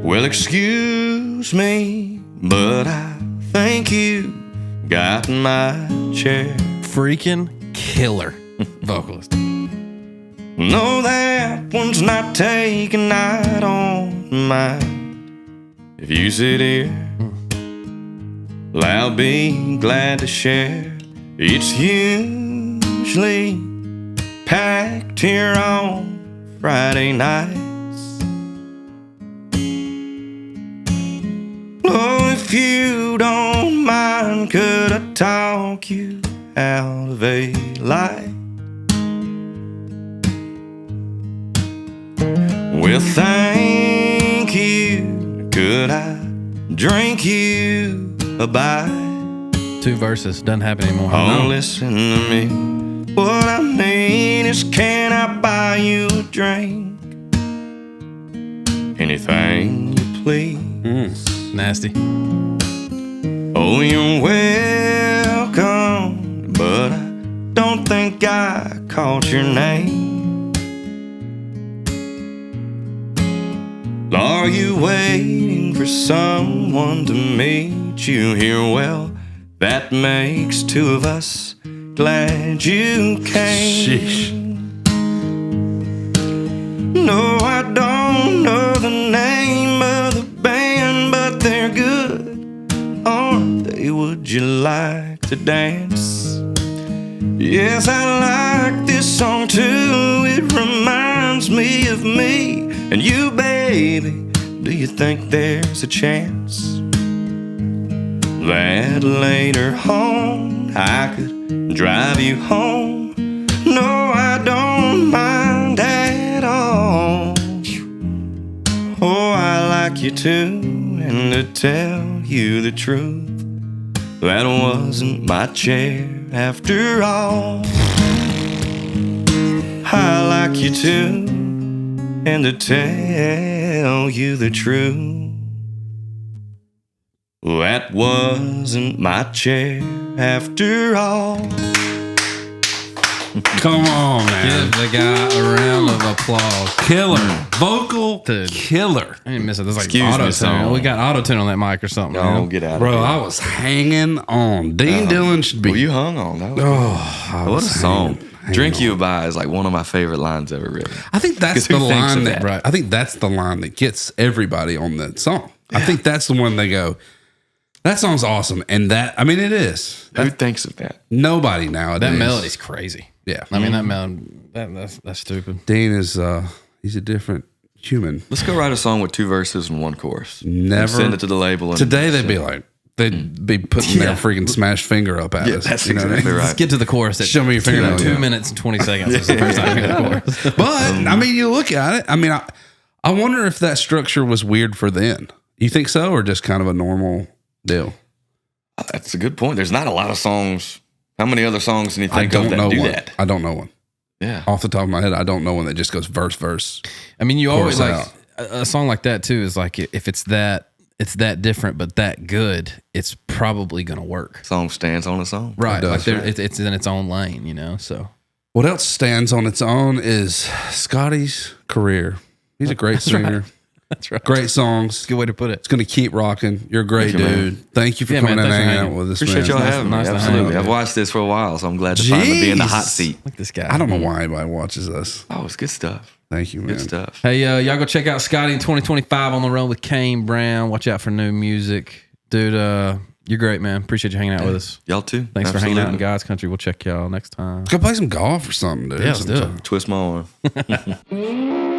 Well, excuse me, but I think you got my chair. Freaking killer vocalist. No, that one's not taken. I don't mind if you sit here. Well, I'll be glad to share. It's usually packed here on Friday nights. Oh, if you don't mind, could I talk you out of a light? Well, thank you. Could I drink you a bite? 2 verses. Doesn't happen anymore. Oh, listen to me. What I mean is, can I buy you a drink? Anything you please. Nasty. Oh, you're welcome, but I don't think I caught your name. Are you waiting for someone to meet you here? Well, that makes 2 of us. Glad you came. Sheesh. No, I don't know the name of the band, but they're good, aren't they? Would you like to dance? Yes, I like this song too. It reminds me of me and you, baby. Do you think there's a chance that later on I could drive you home? No, I don't mind at all. Oh, I like you too, and to tell you the truth, that wasn't my chair after all. I like you too, And to tell you the truth, that wasn't my chair after all. Come on, man. Give the guy a round of applause. Killer. Vocal Dude. killer. I didn't miss it. There's like Excuse me, auto tune. son. We got auto tune on that mic or something. No, man. get out of Bro, here. I was hanging on. Dean Dillon should be. Well, you hung on. That was I what a was song. hanging Drink on. You By is like one of my favorite lines ever written. I think that's 'Cause who the thinks line of that, that? I think that's the line that gets everybody on that song. I think that's the one they go, that song's awesome. And that, I mean, it is. Who thinks of that? Nobody nowadays. That melody's crazy. Yeah. I mean, that melody, that's stupid. Dean is, he's a different human. Let's go write a song with 2 verses and 1 chorus. Never. And send it to the label. And Today they'd be like, they'd be putting their freaking smashed finger up at us. that's you know what I mean? exactly right. Let's get to the chorus. At Show me your fingernail. 2 minutes and 20 seconds. That's the first time I hear the chorus. But I mean, you look at it. I mean, I wonder if that structure was weird for then. You think so, or just kind of a normal deal? That's a good point. There's not a lot of songs. How many other songs can you think of that do one. that? I don't know one. Yeah. Off the top of my head, I don't know one that just goes verse. I mean, you always Chorus like a song like that too. Is like if it's that different but that good, it's probably gonna work. Song stands on its own. Right, does, like right. it's in its own lane, you know. So What else stands on its own is Scotty's career. He's a great singer. that's right. Great songs. Good way to put it. It's going to keep rocking. You're a great Thank you, man. dude. Thank you for Yeah, coming man, and thanks for hanging out hanging. with us, Appreciate man. y'all nice- having me. nice to hang Absolutely. out. I've watched this for a while, so I'm glad to finally be in the hot Jeez. seat. Like this guy. I don't know why anybody watches us. Oh, it's good stuff. Thank you, man. Good stuff. Hey, y'all go check out Scotty in 2025 on the road with Kane Brown. Watch out for new music, dude. You're great, man. Appreciate you hanging out with us. Y'all too. Thanks for hanging out in Absolutely. God's country. We'll check y'all next time. Go play some golf or something, dude. Yeah, let's do it. Twist my arm.